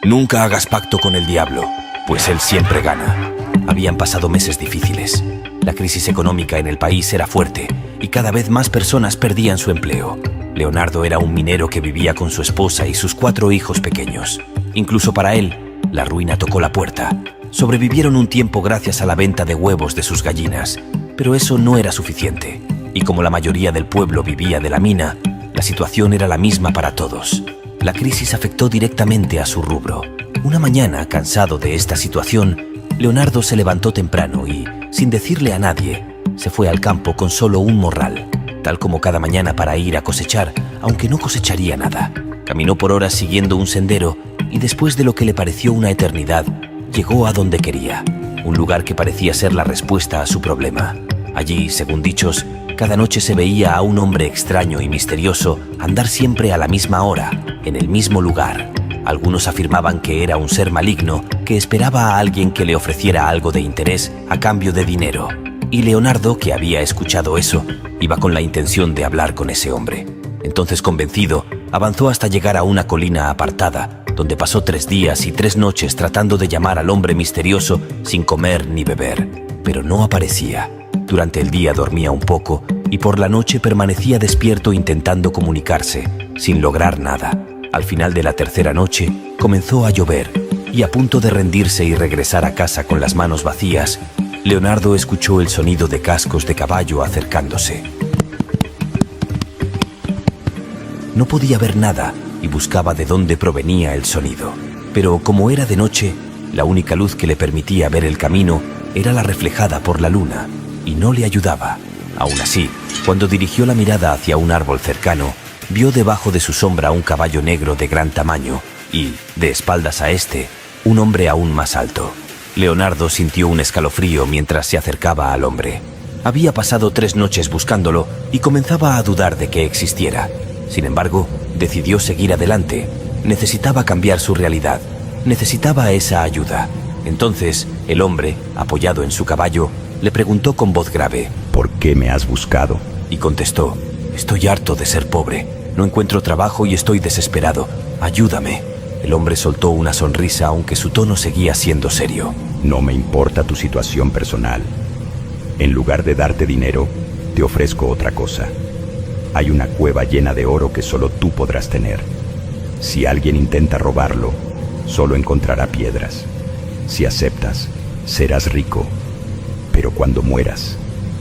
Nunca hagas pacto con el diablo, pues él siempre gana. Habían pasado meses difíciles. La crisis económica en el país era fuerte y cada vez más personas perdían su empleo. Leonardo era un minero que vivía con su esposa y sus 4 hijos pequeños. Incluso para él, la ruina tocó la puerta. Sobrevivieron un tiempo gracias a la venta de huevos de sus gallinas, pero eso no era suficiente. Y como la mayoría del pueblo vivía de la mina, la situación era la misma para todos. La crisis afectó directamente a su rubro. Una mañana, cansado de esta situación, Leonardo se levantó temprano y, sin decirle a nadie, se fue al campo con solo un morral, tal como cada mañana para ir a cosechar, aunque no cosecharía nada. Caminó por horas siguiendo un sendero y después de lo que le pareció una eternidad, llegó a donde quería, un lugar que parecía ser la respuesta a su problema. Allí, según dichos, cada noche se veía a un hombre extraño y misterioso andar siempre a la misma hora, en el mismo lugar. Algunos afirmaban que era un ser maligno que esperaba a alguien que le ofreciera algo de interés a cambio de dinero. Y Leonardo, que había escuchado eso, iba con la intención de hablar con ese hombre. Entonces, convencido, avanzó hasta llegar a una colina apartada, donde pasó 3 días y 3 noches tratando de llamar al hombre misterioso sin comer ni beber, pero no aparecía. Durante el día dormía un poco y por la noche permanecía despierto intentando comunicarse, sin lograr nada. Al final de la 3ª noche, comenzó a llover y a punto de rendirse y regresar a casa con las manos vacías, Leonardo escuchó el sonido de cascos de caballo acercándose. No podía ver nada y buscaba de dónde provenía el sonido. Pero como era de noche, la única luz que le permitía ver el camino era la reflejada por la luna, y no le ayudaba. Aún así, cuando dirigió la mirada hacia un árbol cercano, vio debajo de su sombra un caballo negro de gran tamaño y, de espaldas a este, un hombre aún más alto. Leonardo sintió un escalofrío mientras se acercaba al hombre. Había pasado 3 noches buscándolo y comenzaba a dudar de que existiera. Sin embargo, decidió seguir adelante. Necesitaba cambiar su realidad. Necesitaba esa ayuda. Entonces, el hombre, apoyado en su caballo, le preguntó con voz grave: ¿Por qué me has buscado? Y contestó: estoy harto de ser pobre. No encuentro trabajo y estoy desesperado. Ayúdame. El hombre soltó una sonrisa aunque su tono seguía siendo serio. No me importa tu situación personal. En lugar de darte dinero, te ofrezco otra cosa. Hay una cueva llena de oro que solo tú podrás tener. Si alguien intenta robarlo, solo encontrará piedras. Si aceptas, serás rico. Pero cuando mueras,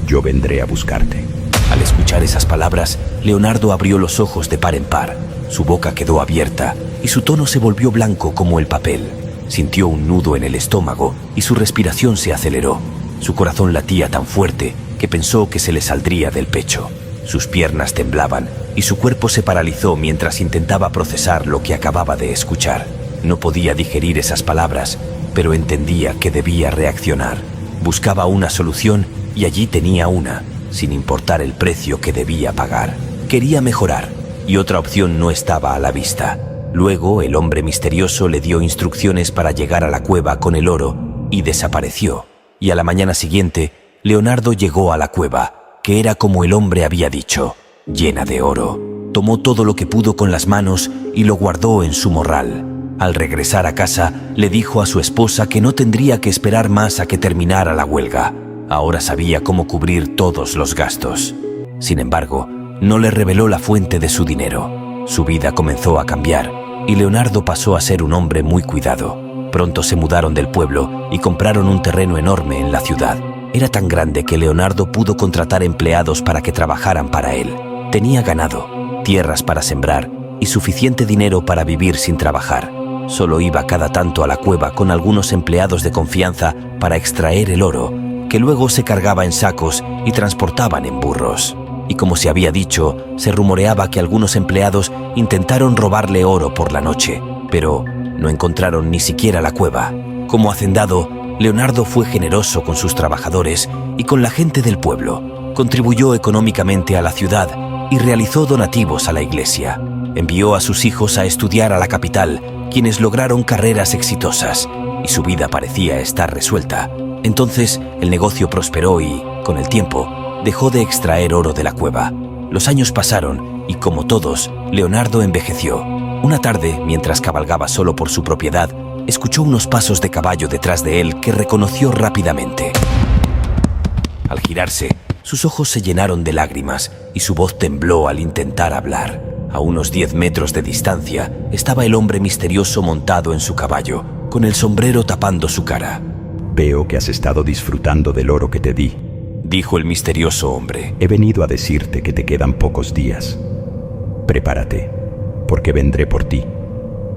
yo vendré a buscarte. Al escuchar esas palabras, Leonardo abrió los ojos de par en par. Su boca quedó abierta y su tono se volvió blanco como el papel. Sintió un nudo en el estómago y su respiración se aceleró. Su corazón latía tan fuerte que pensó que se le saldría del pecho. Sus piernas temblaban y su cuerpo se paralizó mientras intentaba procesar lo que acababa de escuchar. No podía digerir esas palabras, pero entendía que debía reaccionar. Buscaba una solución y allí tenía una, sin importar el precio que debía pagar. Quería mejorar y otra opción no estaba a la vista. Luego, el hombre misterioso le dio instrucciones para llegar a la cueva con el oro y desapareció. Y a la mañana siguiente, Leonardo llegó a la cueva, que era como el hombre había dicho, llena de oro. Tomó todo lo que pudo con las manos y lo guardó en su morral. Al regresar a casa, le dijo a su esposa que no tendría que esperar más a que terminara la huelga. Ahora sabía cómo cubrir todos los gastos. Sin embargo, no le reveló la fuente de su dinero. Su vida comenzó a cambiar y Leonardo pasó a ser un hombre muy cuidado. Pronto se mudaron del pueblo y compraron un terreno enorme en la ciudad. Era tan grande que Leonardo pudo contratar empleados para que trabajaran para él. Tenía ganado, tierras para sembrar y suficiente dinero para vivir sin trabajar. Solo iba cada tanto a la cueva con algunos empleados de confianza para extraer el oro, que luego se cargaba en sacos y transportaban en burros. Y como se había dicho, se rumoreaba que algunos empleados intentaron robarle oro por la noche, pero no encontraron ni siquiera la cueva. Como hacendado, Leonardo fue generoso con sus trabajadores y con la gente del pueblo. Contribuyó económicamente a la ciudad y realizó donativos a la iglesia. Envió a sus hijos a estudiar a la capital, quienes lograron carreras exitosas, y su vida parecía estar resuelta. Entonces, el negocio prosperó y, con el tiempo, dejó de extraer oro de la cueva. Los años pasaron y, como todos, Leonardo envejeció. Una tarde, mientras cabalgaba solo por su propiedad, escuchó unos pasos de caballo detrás de él que reconoció rápidamente. Al girarse, sus ojos se llenaron de lágrimas y su voz tembló al intentar hablar. A unos 10 metros de distancia estaba el hombre misterioso montado en su caballo, con el sombrero tapando su cara. Veo que has estado disfrutando del oro que te di, dijo el misterioso hombre. He venido a decirte que te quedan pocos días. Prepárate, porque vendré por ti.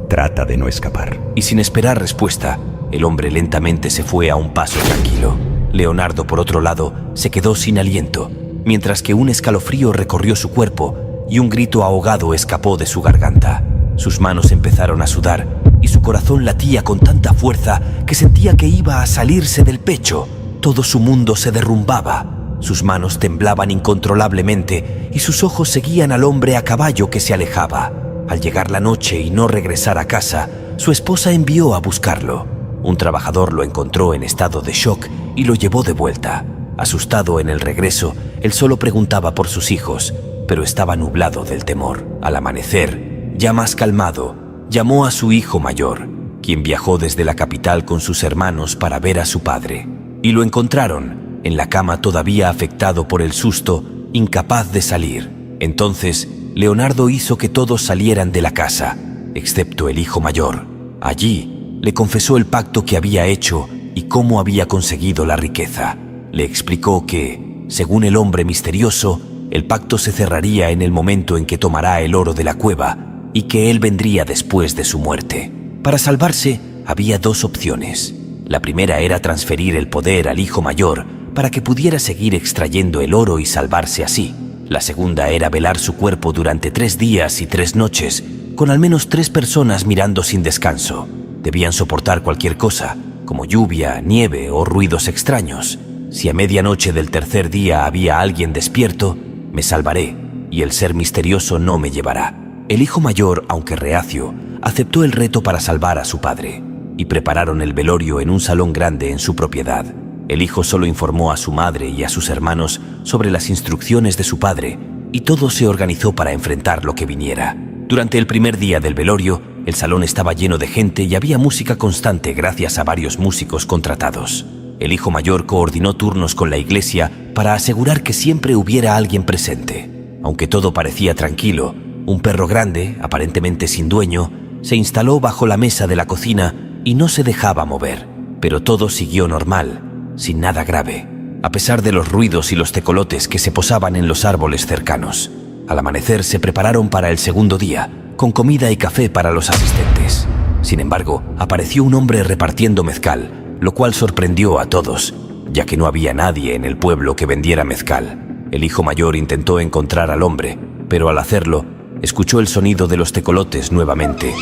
Trata de no escapar. Y sin esperar respuesta, el hombre lentamente se fue a un paso tranquilo. Leonardo, por otro lado, se quedó sin aliento, mientras que un escalofrío recorrió su cuerpo y un grito ahogado escapó de su garganta. Sus manos empezaron a sudar y su corazón latía con tanta fuerza que sentía que iba a salirse del pecho. Todo su mundo se derrumbaba. Sus manos temblaban incontrolablemente y sus ojos seguían al hombre a caballo que se alejaba. Al llegar la noche y no regresar a casa, su esposa envió a buscarlo. Un trabajador lo encontró en estado de shock y lo llevó de vuelta. Asustado en el regreso, él solo preguntaba por sus hijos, pero estaba nublado del temor. Al amanecer, ya más calmado, llamó a su hijo mayor, quien viajó desde la capital con sus hermanos para ver a su padre. Y lo encontraron, en la cama todavía afectado por el susto, incapaz de salir. Entonces, Leonardo hizo que todos salieran de la casa, excepto el hijo mayor. Allí, le confesó el pacto que había hecho y cómo había conseguido la riqueza. Le explicó que, según el hombre misterioso, el pacto se cerraría en el momento en que tomará el oro de la cueva y que él vendría después de su muerte. Para salvarse, había 2 opciones. La primera era transferir el poder al hijo mayor para que pudiera seguir extrayendo el oro y salvarse así. La segunda era velar su cuerpo durante 3 días y 3 noches, con al menos 3 personas mirando sin descanso. Debían soportar cualquier cosa, como lluvia, nieve o ruidos extraños. Si a medianoche del tercer día había alguien despierto, me salvaré y el ser misterioso no me llevará. El hijo mayor, aunque reacio, aceptó el reto para salvar a su padre y prepararon el velorio en un salón grande en su propiedad. El hijo solo informó a su madre y a sus hermanos sobre las instrucciones de su padre y todo se organizó para enfrentar lo que viniera. Durante el primer día del velorio, el salón estaba lleno de gente y había música constante gracias a varios músicos contratados. El hijo mayor coordinó turnos con la iglesia para asegurar que siempre hubiera alguien presente. Aunque todo parecía tranquilo, un perro grande, aparentemente sin dueño, se instaló bajo la mesa de la cocina y no se dejaba mover. Pero todo siguió normal, sin nada grave, a pesar de los ruidos y los tecolotes que se posaban en los árboles cercanos. Al amanecer se prepararon para el segundo día, con comida y café para los asistentes. Sin embargo, apareció un hombre repartiendo mezcal, lo cual sorprendió a todos, ya que no había nadie en el pueblo que vendiera mezcal. El hijo mayor intentó encontrar al hombre, pero al hacerlo, escuchó el sonido de los tecolotes nuevamente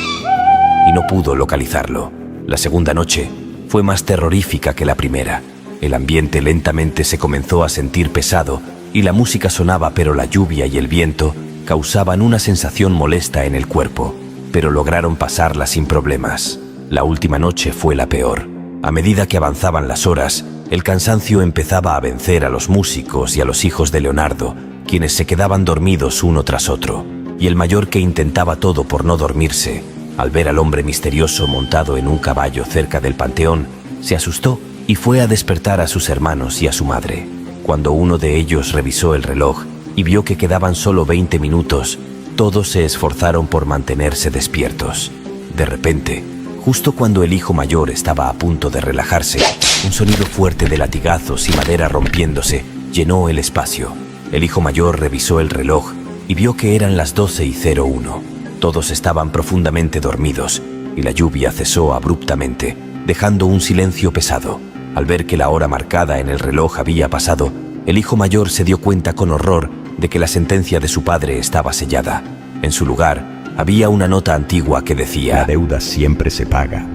y no pudo localizarlo. La segunda noche fue más terrorífica que la primera. El ambiente lentamente se comenzó a sentir pesado y la música sonaba, pero la lluvia y el viento causaban una sensación molesta en el cuerpo, pero lograron pasarla sin problemas. La última noche fue la peor. A medida que avanzaban las horas, el cansancio empezaba a vencer a los músicos y a los hijos de Leonardo, quienes se quedaban dormidos uno tras otro, y el mayor, que intentaba todo por no dormirse, al ver al hombre misterioso montado en un caballo cerca del panteón, se asustó y fue a despertar a sus hermanos y a su madre. Cuando uno de ellos revisó el reloj y vio que quedaban solo 20 minutos, todos se esforzaron por mantenerse despiertos. De repente, justo cuando el hijo mayor estaba a punto de relajarse, un sonido fuerte de latigazos y madera rompiéndose llenó el espacio. El hijo mayor revisó el reloj y vio que eran las 12:01. Todos estaban profundamente dormidos y la lluvia cesó abruptamente, dejando un silencio pesado. Al ver que la hora marcada en el reloj había pasado, el hijo mayor se dio cuenta con horror de que la sentencia de su padre estaba sellada. En su lugar, había una nota antigua que decía: la deuda siempre se paga.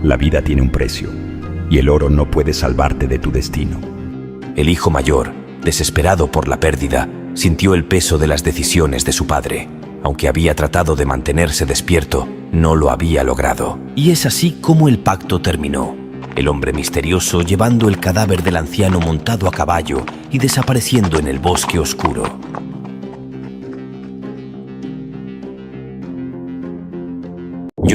La vida tiene un precio, y el oro no puede salvarte de tu destino. El hijo mayor, desesperado por la pérdida, sintió el peso de las decisiones de su padre. Aunque había tratado de mantenerse despierto, no lo había logrado. Y es así como el pacto terminó. El hombre misterioso llevando el cadáver del anciano montado a caballo y desapareciendo en el bosque oscuro.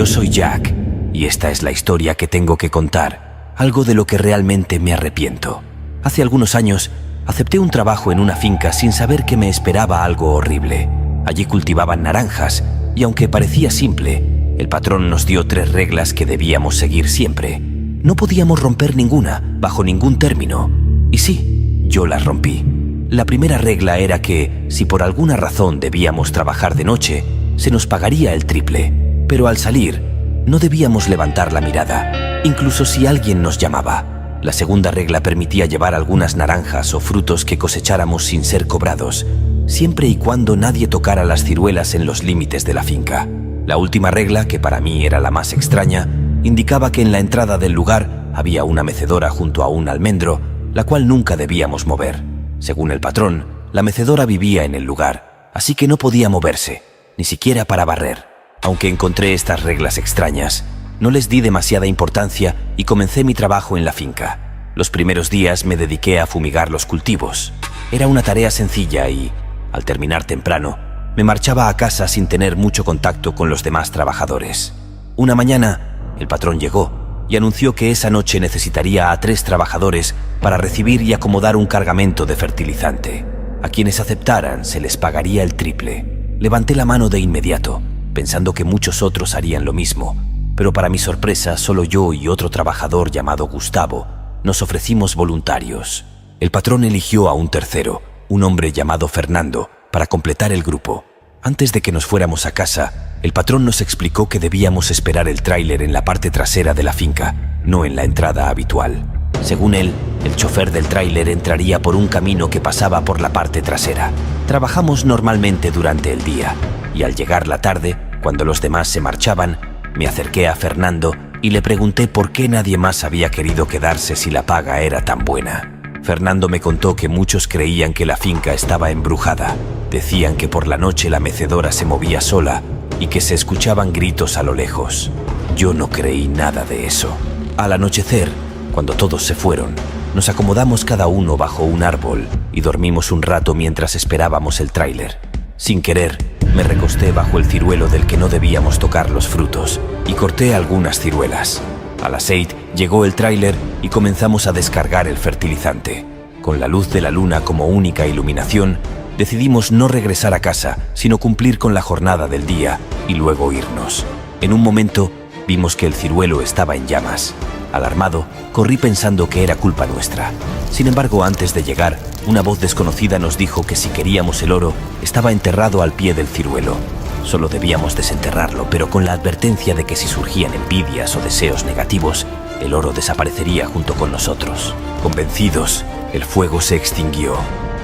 Yo soy Jack, y esta es la historia que tengo que contar, algo de lo que realmente me arrepiento. Hace algunos años, acepté un trabajo en una finca sin saber que me esperaba algo horrible. Allí cultivaban naranjas, y aunque parecía simple, el patrón nos dio 3 reglas que debíamos seguir siempre. No podíamos romper ninguna, bajo ningún término. Y sí, yo las rompí. La primera regla era que, si por alguna razón debíamos trabajar de noche, se nos pagaría el triple. Pero al salir, no debíamos levantar la mirada, incluso si alguien nos llamaba. La segunda regla permitía llevar algunas naranjas o frutos que cosecháramos sin ser cobrados, siempre y cuando nadie tocara las ciruelas en los límites de la finca. La última regla, que para mí era la más extraña, indicaba que en la entrada del lugar había una mecedora junto a un almendro, la cual nunca debíamos mover. Según el patrón, la mecedora vivía en el lugar, así que no podía moverse, ni siquiera para barrer. Aunque encontré estas reglas extrañas, no les di demasiada importancia y comencé mi trabajo en la finca. Los primeros días me dediqué a fumigar los cultivos. Era una tarea sencilla y, al terminar temprano, me marchaba a casa sin tener mucho contacto con los demás trabajadores. Una mañana, el patrón llegó y anunció que esa noche necesitaría a 3 trabajadores para recibir y acomodar un cargamento de fertilizante. A quienes aceptaran se les pagaría el triple. Levanté la mano de inmediato, pensando que muchos otros harían lo mismo, pero para mi sorpresa, solo yo y otro trabajador llamado Gustavo nos ofrecimos voluntarios. El patrón eligió a un tercero, un hombre llamado Fernando, para completar el grupo. Antes de que nos fuéramos a casa, el patrón nos explicó que debíamos esperar el tráiler en la parte trasera de la finca, no en la entrada habitual. Según él, el chofer del tráiler entraría por un camino que pasaba por la parte trasera. Trabajamos normalmente durante el día, y al llegar la tarde, cuando los demás se marchaban, me acerqué a Fernando y le pregunté por qué nadie más había querido quedarse si la paga era tan buena. Fernando me contó que muchos creían que la finca estaba embrujada. Decían que por la noche la mecedora se movía sola y que se escuchaban gritos a lo lejos. Yo no creí nada de eso. Al anochecer, cuando todos se fueron, nos acomodamos cada uno bajo un árbol y dormimos un rato mientras esperábamos el tráiler. Sin querer, me recosté bajo el ciruelo del que no debíamos tocar los frutos y corté algunas ciruelas. A las 6 llegó el tráiler y comenzamos a descargar el fertilizante. Con la luz de la luna como única iluminación, decidimos no regresar a casa, sino cumplir con la jornada del día y luego irnos. En un momento, vimos que el ciruelo estaba en llamas. Alarmado, corrí pensando que era culpa nuestra. Sin embargo, antes de llegar, una voz desconocida nos dijo que si queríamos el oro, estaba enterrado al pie del ciruelo. Solo debíamos desenterrarlo, pero con la advertencia de que si surgían envidias o deseos negativos, el oro desaparecería junto con nosotros. Convencidos, el fuego se extinguió.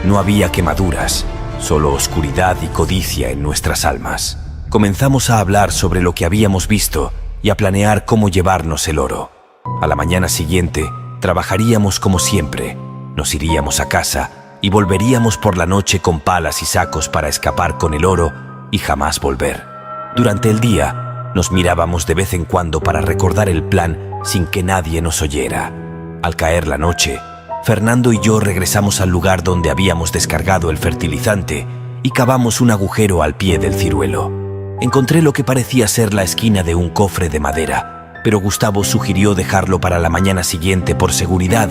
No había quemaduras, solo oscuridad y codicia en nuestras almas. Comenzamos a hablar sobre lo que habíamos visto y a planear cómo llevarnos el oro. A la mañana siguiente, trabajaríamos como siempre. Nos iríamos a casa y volveríamos por la noche con palas y sacos para escapar con el oro y jamás volver. Durante el día, nos mirábamos de vez en cuando para recordar el plan sin que nadie nos oyera. Al caer la noche, Fernando y yo regresamos al lugar donde habíamos descargado el fertilizante y cavamos un agujero al pie del ciruelo. Encontré lo que parecía ser la esquina de un cofre de madera, pero Gustavo sugirió dejarlo para la mañana siguiente por seguridad,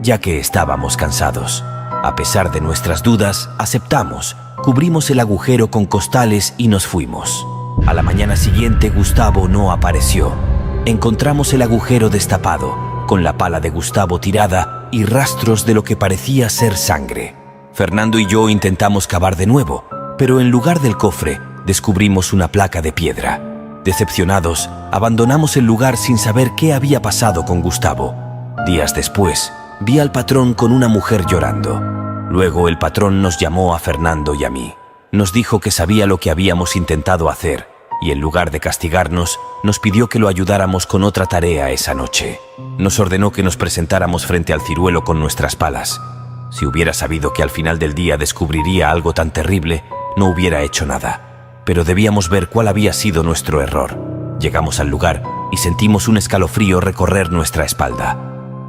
ya que estábamos cansados. A pesar de nuestras dudas, aceptamos, cubrimos el agujero con costales y nos fuimos. A la mañana siguiente, Gustavo no apareció. Encontramos el agujero destapado, con la pala de Gustavo tirada y rastros de lo que parecía ser sangre. Fernando y yo intentamos cavar de nuevo, pero en lugar del cofre, descubrimos una placa de piedra. Decepcionados, abandonamos el lugar sin saber qué había pasado con Gustavo. Días después, vi al patrón con una mujer llorando. Luego el patrón nos llamó a Fernando y a mí. Nos dijo que sabía lo que habíamos intentado hacer y en lugar de castigarnos, nos pidió que lo ayudáramos con otra tarea esa noche. Nos ordenó que nos presentáramos frente al ciruelo con nuestras palas. Si hubiera sabido que al final del día descubriría algo tan terrible, no hubiera hecho nada. Pero debíamos ver cuál había sido nuestro error. Llegamos al lugar y sentimos un escalofrío recorrer nuestra espalda.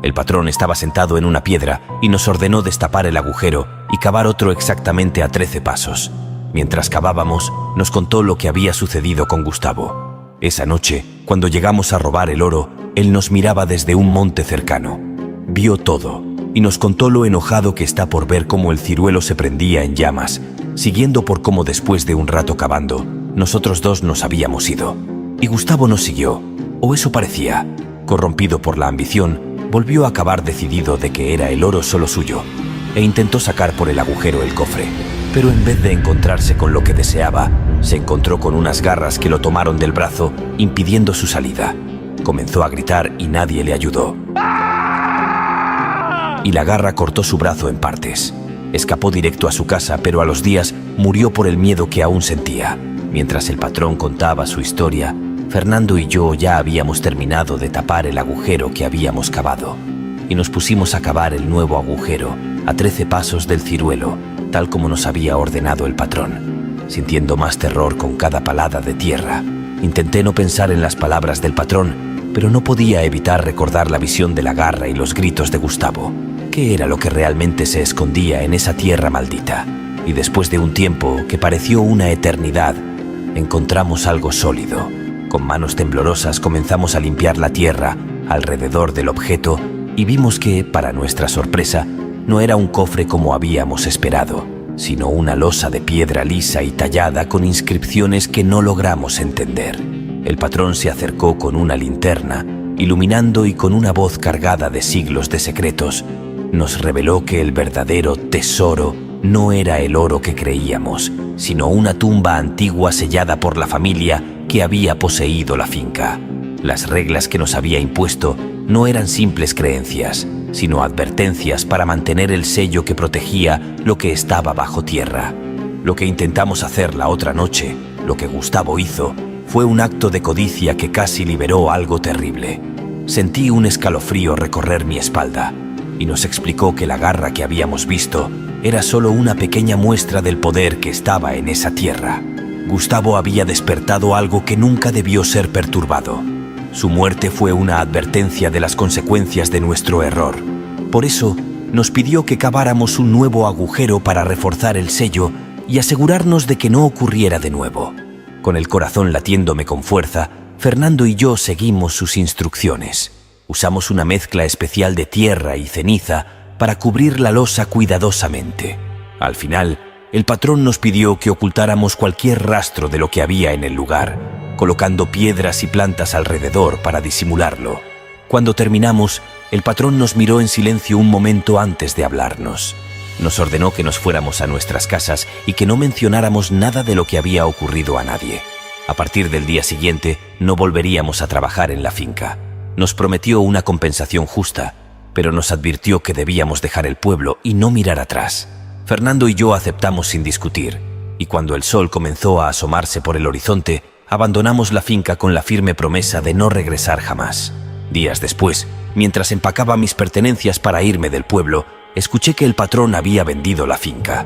El patrón estaba sentado en una piedra y nos ordenó destapar el agujero y cavar otro exactamente a 13 pasos. Mientras cavábamos, nos contó lo que había sucedido con Gustavo. Esa noche, Cuando llegamos a robar el oro, él nos miraba desde un monte cercano. Vio todo y nos contó lo enojado que está por ver cómo el ciruelo se prendía en llamas, siguiendo por cómo después de un rato cavando, nosotros dos nos habíamos ido. Y Gustavo nos siguió, o eso parecía. Corrompido por la ambición, volvió a cavar decidido de que era el oro solo suyo, e intentó sacar por el agujero el cofre. Pero en vez de encontrarse con lo que deseaba, se encontró con unas garras que lo tomaron del brazo, impidiendo su salida. Comenzó a gritar y nadie le ayudó. Y la garra cortó su brazo en partes. Escapó directo a su casa, pero a los días murió por el miedo que aún sentía. Mientras el patrón contaba su historia, Fernando y yo ya habíamos terminado de tapar el agujero que habíamos cavado. Y nos pusimos a cavar el nuevo agujero, a 13 pasos del ciruelo, tal como nos había ordenado el patrón. Sintiendo más terror con cada palada de tierra, intenté no pensar en las palabras del patrón, pero no podía evitar recordar la visión de la garra y los gritos de Gustavo. ¿Qué era lo que realmente se escondía en esa tierra maldita? Y después de un tiempo que pareció una eternidad, encontramos algo sólido. Con manos temblorosas comenzamos a limpiar la tierra alrededor del objeto y vimos que, para nuestra sorpresa, no era un cofre como habíamos esperado, sino una losa de piedra lisa y tallada con inscripciones que no logramos entender. El patrón se acercó con una linterna, iluminando, y con una voz cargada de siglos de secretos, nos reveló que el verdadero tesoro no era el oro que creíamos, sino una tumba antigua sellada por la familia que había poseído la finca. Las reglas que nos había impuesto no eran simples creencias, sino advertencias para mantener el sello que protegía lo que estaba bajo tierra. Lo que intentamos hacer la otra noche, lo que Gustavo hizo, fue un acto de codicia que casi liberó algo terrible. Sentí un escalofrío recorrer mi espalda y nos explicó que la garra que habíamos visto era solo una pequeña muestra del poder que estaba en esa tierra. Gustavo había despertado algo que nunca debió ser perturbado. Su muerte fue una advertencia de las consecuencias de nuestro error. Por eso, nos pidió que caváramos un nuevo agujero para reforzar el sello y asegurarnos de que no ocurriera de nuevo. Con el corazón latiéndome con fuerza, Fernando y yo seguimos sus instrucciones. Usamos una mezcla especial de tierra y ceniza para cubrir la losa cuidadosamente. Al final, el patrón nos pidió que ocultáramos cualquier rastro de lo que había en el lugar, colocando piedras y plantas alrededor para disimularlo. Cuando terminamos, el patrón nos miró en silencio un momento antes de hablarnos. Nos ordenó que nos fuéramos a nuestras casas y que no mencionáramos nada de lo que había ocurrido a nadie. A partir del día siguiente, no volveríamos a trabajar en la finca. Nos prometió una compensación justa, pero nos advirtió que debíamos dejar el pueblo y no mirar atrás. Fernando y yo aceptamos sin discutir, y cuando el sol comenzó a asomarse por el horizonte, abandonamos la finca con la firme promesa de no regresar jamás. Días después, mientras empacaba mis pertenencias para irme del pueblo, escuché que el patrón había vendido la finca.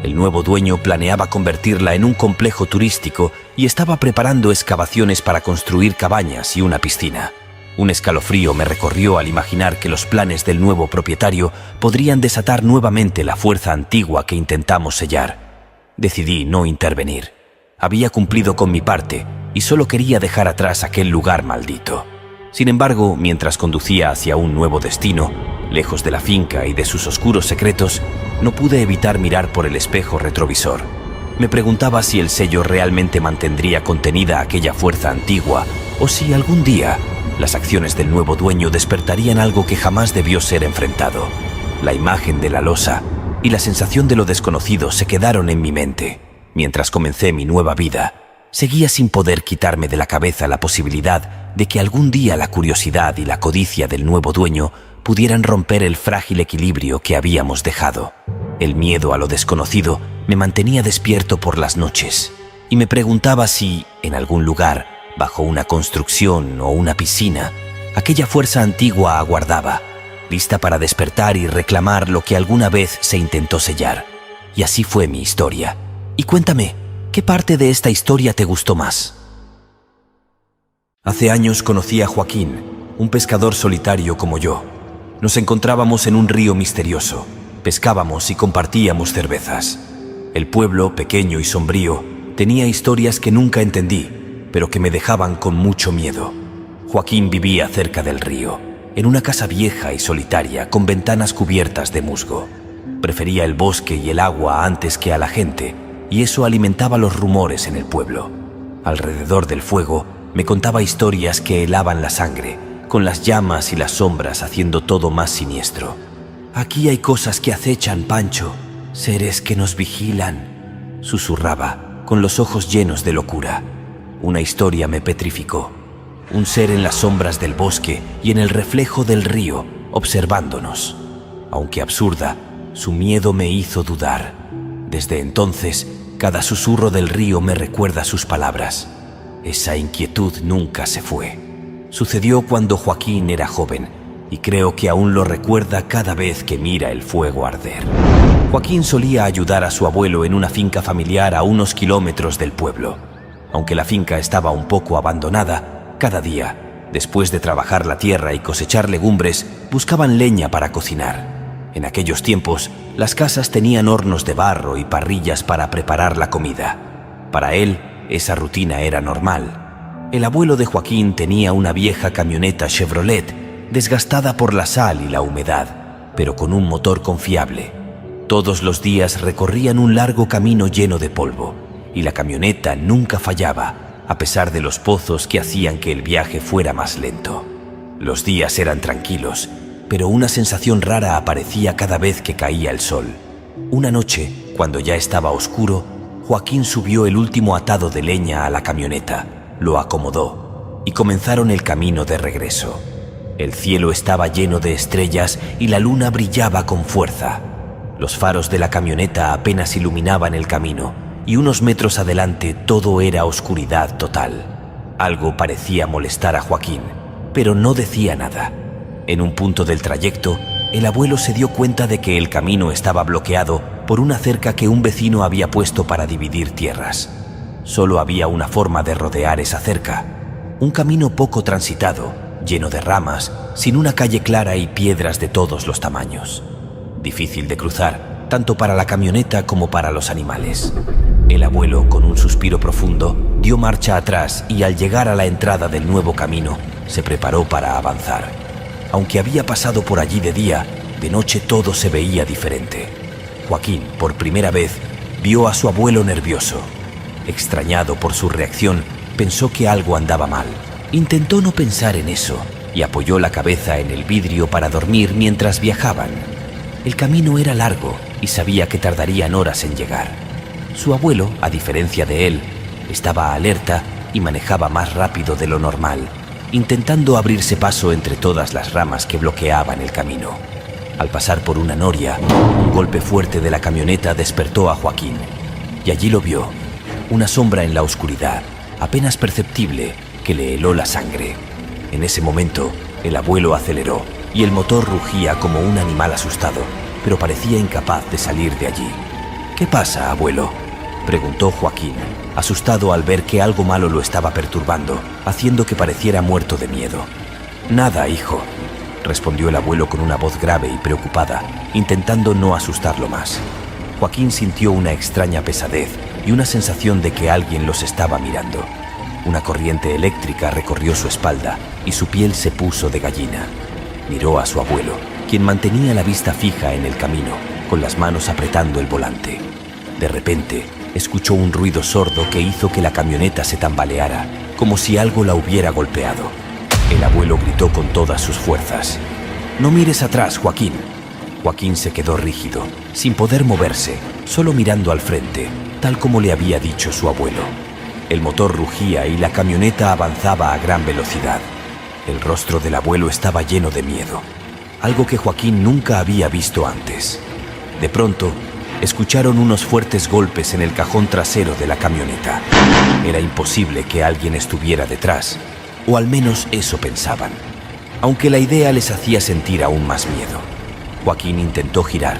El nuevo dueño planeaba convertirla en un complejo turístico y estaba preparando excavaciones para construir cabañas y una piscina. Un escalofrío me recorrió al imaginar que los planes del nuevo propietario podrían desatar nuevamente la fuerza antigua que intentamos sellar. Decidí no intervenir. Había cumplido con mi parte y solo quería dejar atrás aquel lugar maldito. Sin embargo, mientras conducía hacia un nuevo destino, lejos de la finca y de sus oscuros secretos, no pude evitar mirar por el espejo retrovisor. Me preguntaba si el sello realmente mantendría contenida aquella fuerza antigua o si algún día las acciones del nuevo dueño despertarían algo que jamás debió ser enfrentado. La imagen de la losa y la sensación de lo desconocido se quedaron en mi mente. Mientras comencé mi nueva vida, seguía sin poder quitarme de la cabeza la posibilidad de que algún día la curiosidad y la codicia del nuevo dueño pudieran romper el frágil equilibrio que habíamos dejado. El miedo a lo desconocido me mantenía despierto por las noches y me preguntaba si, en algún lugar, bajo una construcción o una piscina, aquella fuerza antigua aguardaba, lista para despertar y reclamar lo que alguna vez se intentó sellar. Y así fue mi historia. Y cuéntame, ¿qué parte de esta historia te gustó más? Hace años conocí a Joaquín, un pescador solitario como yo. Nos encontrábamos en un río misterioso, pescábamos y compartíamos cervezas. El pueblo, pequeño y sombrío, tenía historias que nunca entendí, pero que me dejaban con mucho miedo. Joaquín vivía cerca del río, en una casa vieja y solitaria con ventanas cubiertas de musgo. Prefería el bosque y el agua antes que a la gente, y eso alimentaba los rumores en el pueblo. Alrededor del fuego me contaba historias que helaban la sangre, con las llamas y las sombras haciendo todo más siniestro. «Aquí hay cosas que acechan, Pancho, seres que nos vigilan», susurraba, con los ojos llenos de locura. Una historia me petrificó. Un ser en las sombras del bosque y en el reflejo del río, observándonos. Aunque absurda, su miedo me hizo dudar. Desde entonces, cada susurro del río me recuerda sus palabras. Esa inquietud nunca se fue. Sucedió cuando Joaquín era joven, y creo que aún lo recuerda cada vez que mira el fuego arder. Joaquín solía ayudar a su abuelo en una finca familiar a unos kilómetros del pueblo. Aunque la finca estaba un poco abandonada, cada día, después de trabajar la tierra y cosechar legumbres, buscaban leña para cocinar. En aquellos tiempos, las casas tenían hornos de barro y parrillas para preparar la comida. Para él, esa rutina era normal. El abuelo de Joaquín tenía una vieja camioneta Chevrolet, desgastada por la sal y la humedad, pero con un motor confiable. Todos los días recorrían un largo camino lleno de polvo, y la camioneta nunca fallaba, a pesar de los pozos que hacían que el viaje fuera más lento. Los días eran tranquilos, pero una sensación rara aparecía cada vez que caía el sol. Una noche, cuando ya estaba oscuro, Joaquín subió el último atado de leña a la camioneta, lo acomodó, y comenzaron el camino de regreso. El cielo estaba lleno de estrellas y la luna brillaba con fuerza. Los faros de la camioneta apenas iluminaban el camino, y unos metros adelante todo era oscuridad total. Algo parecía molestar a Joaquín, pero no decía nada. En un punto del trayecto, el abuelo se dio cuenta de que el camino estaba bloqueado por una cerca que un vecino había puesto para dividir tierras. Solo había una forma de rodear esa cerca, un camino poco transitado, lleno de ramas, sin una calle clara y piedras de todos los tamaños. Difícil de cruzar, tanto para la camioneta como para los animales. El abuelo, con un suspiro profundo, dio marcha atrás y al llegar a la entrada del nuevo camino, se preparó para avanzar. Aunque había pasado por allí de día, de noche todo se veía diferente. Joaquín, por primera vez, vio a su abuelo nervioso. Extrañado por su reacción, pensó que algo andaba mal. Intentó no pensar en eso y apoyó la cabeza en el vidrio para dormir mientras viajaban. El camino era largo y sabía que tardarían horas en llegar. Su abuelo, a diferencia de él, estaba alerta y manejaba más rápido de lo normal, intentando abrirse paso entre todas las ramas que bloqueaban el camino. Al pasar por una noria, un golpe fuerte de la camioneta despertó a Joaquín, y allí lo vio, una sombra en la oscuridad, apenas perceptible, que le heló la sangre. En ese momento, el abuelo aceleró y el motor rugía como un animal asustado, pero parecía incapaz de salir de allí. «¿Qué pasa, abuelo?», preguntó Joaquín, asustado al ver que algo malo lo estaba perturbando, haciendo que pareciera muerto de miedo. «Nada, hijo», respondió el abuelo con una voz grave y preocupada, intentando no asustarlo más. Joaquín sintió una extraña pesadez y una sensación de que alguien los estaba mirando. Una corriente eléctrica recorrió su espalda y su piel se puso de gallina. Miró a su abuelo, quien mantenía la vista fija en el camino, con las manos apretando el volante. De repente, escuchó un ruido sordo que hizo que la camioneta se tambaleara, como si algo la hubiera golpeado. El abuelo gritó con todas sus fuerzas. «No mires atrás, Joaquín». Joaquín se quedó rígido, sin poder moverse, solo mirando al frente, tal como le había dicho su abuelo. El motor rugía y la camioneta avanzaba a gran velocidad. El rostro del abuelo estaba lleno de miedo, algo que Joaquín nunca había visto antes. De pronto, escucharon unos fuertes golpes en el cajón trasero de la camioneta. Era imposible que alguien estuviera detrás, o al menos eso pensaban, aunque la idea les hacía sentir aún más miedo. Joaquín intentó girar,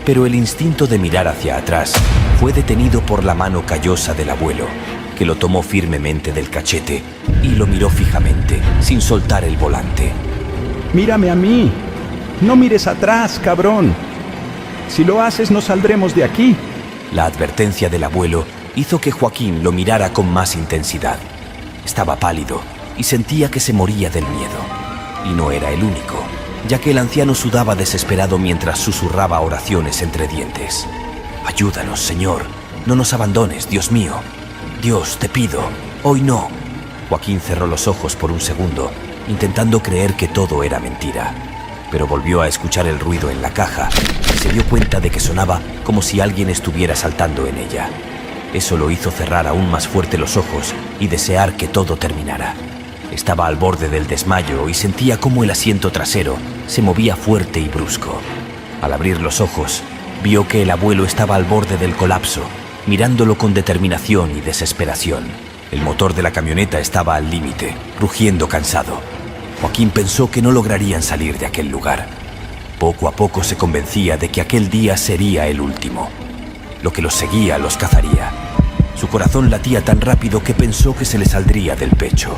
pero el instinto de mirar hacia atrás fue detenido por la mano callosa del abuelo, que lo tomó firmemente del cachete y lo miró fijamente, sin soltar el volante. «Mírame a mí. No mires atrás, cabrón. Si lo haces, no saldremos de aquí». La advertencia del abuelo hizo que Joaquín lo mirara con más intensidad. Estaba pálido y sentía que se moría del miedo. Y no era el único, ya que el anciano sudaba desesperado mientras susurraba oraciones entre dientes. «Ayúdanos, Señor, no nos abandones, Dios mío. Dios, te pido, hoy no». Joaquín cerró los ojos por un segundo, intentando creer que todo era mentira. Pero volvió a escuchar el ruido en la caja y se dio cuenta de que sonaba como si alguien estuviera saltando en ella. Eso lo hizo cerrar aún más fuerte los ojos y desear que todo terminara. Estaba al borde del desmayo y sentía cómo el asiento trasero se movía fuerte y brusco. Al abrir los ojos, vio que el abuelo estaba al borde del colapso, mirándolo con determinación y desesperación. El motor de la camioneta estaba al límite, rugiendo cansado. Joaquín pensó que no lograrían salir de aquel lugar. Poco a poco se convencía de que aquel día sería el último. Lo que los seguía los cazaría. Su corazón latía tan rápido que pensó que se le saldría del pecho.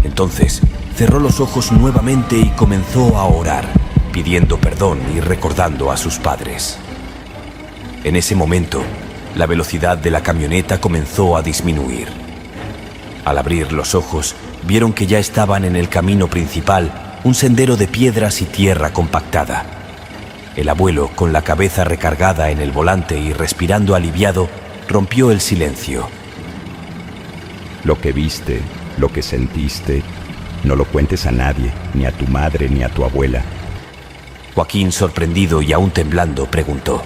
Entonces, cerró los ojos nuevamente y comenzó a orar, pidiendo perdón y recordando a sus padres. En ese momento, la velocidad de la camioneta comenzó a disminuir. Al abrir los ojos, vieron que ya estaban en el camino principal, un sendero de piedras y tierra compactada. El abuelo, con la cabeza recargada en el volante y respirando aliviado, rompió el silencio. Lo que viste, lo que sentiste, no lo cuentes a nadie, ni a tu madre ni a tu abuela. Joaquín, sorprendido y aún temblando, preguntó: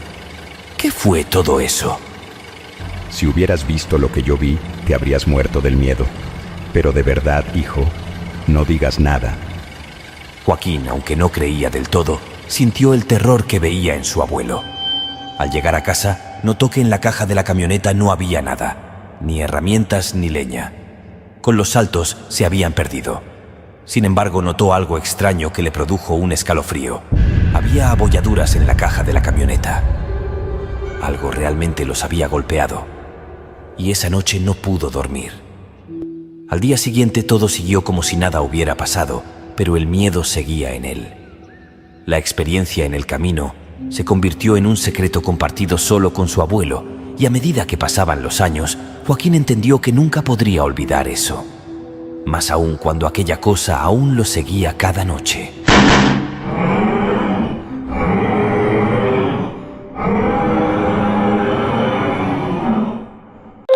¿qué fue todo eso? Si hubieras visto lo que yo vi, te habrías muerto del miedo. Pero de verdad, hijo, no digas nada. Joaquín, aunque no creía del todo, sintió el terror que veía en su abuelo. Al llegar a casa, notó que en la caja de la camioneta no había nada, ni herramientas ni leña. Con los saltos se habían perdido. Sin embargo, notó algo extraño que le produjo un escalofrío. Había abolladuras en la caja de la camioneta. Algo realmente los había golpeado. Y esa noche no pudo dormir. Al día siguiente todo siguió como si nada hubiera pasado, pero el miedo seguía en él. La experiencia en el camino se convirtió en un secreto compartido solo con su abuelo, y a medida que pasaban los años, Joaquín entendió que nunca podría olvidar eso. Más aún cuando aquella cosa aún lo seguía cada noche.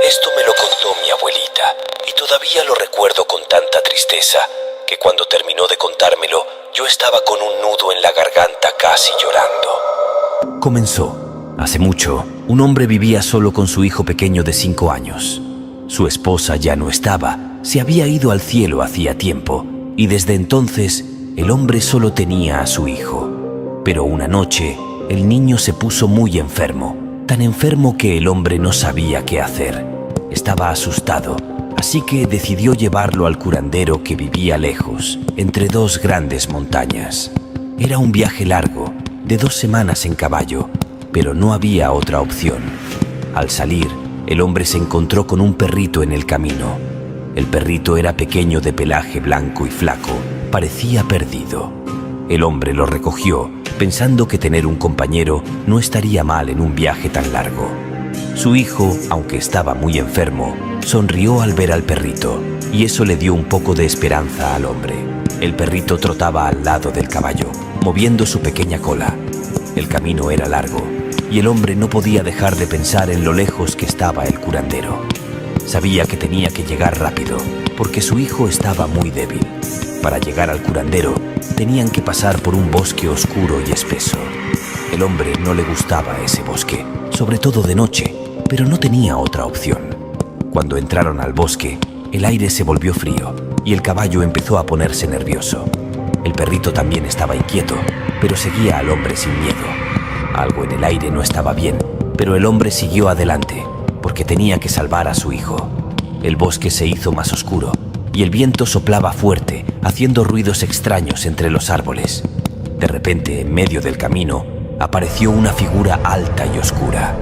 Esto me lo contó mi abuelita, y todavía lo recuerdo con tanta tristeza, que cuando terminó de contármelo, yo estaba con un nudo en la garganta casi llorando. Comenzó. Hace mucho, un hombre vivía solo con su hijo pequeño de 5 años. Su esposa ya no estaba, se había ido al cielo hacía tiempo, y desde entonces el hombre solo tenía a su hijo. Pero una noche, el niño se puso muy enfermo, tan enfermo que el hombre no sabía qué hacer. Estaba asustado, así que decidió llevarlo al curandero que vivía lejos, entre 2 grandes montañas. Era un viaje largo, de 2 semanas en caballo, pero no había otra opción. Al salir, el hombre se encontró con un perrito en el camino. El perrito era pequeño, de pelaje blanco y flaco, parecía perdido. El hombre lo recogió, pensando que tener un compañero no estaría mal en un viaje tan largo. Su hijo, aunque estaba muy enfermo, sonrió al ver al perrito, y eso le dio un poco de esperanza al hombre. El perrito trotaba al lado del caballo, moviendo su pequeña cola. El camino era largo, y el hombre no podía dejar de pensar en lo lejos que estaba el curandero. Sabía que tenía que llegar rápido, porque su hijo estaba muy débil. Para llegar al curandero, tenían que pasar por un bosque oscuro y espeso. El hombre no le gustaba ese bosque, sobre todo de noche, pero no tenía otra opción. Cuando entraron al bosque, el aire se volvió frío y el caballo empezó a ponerse nervioso. El perrito también estaba inquieto, pero seguía al hombre sin miedo. Algo en el aire no estaba bien, pero el hombre siguió adelante, porque tenía que salvar a su hijo. El bosque se hizo más oscuro y el viento soplaba fuerte, haciendo ruidos extraños entre los árboles. De repente, en medio del camino, apareció una figura alta y oscura.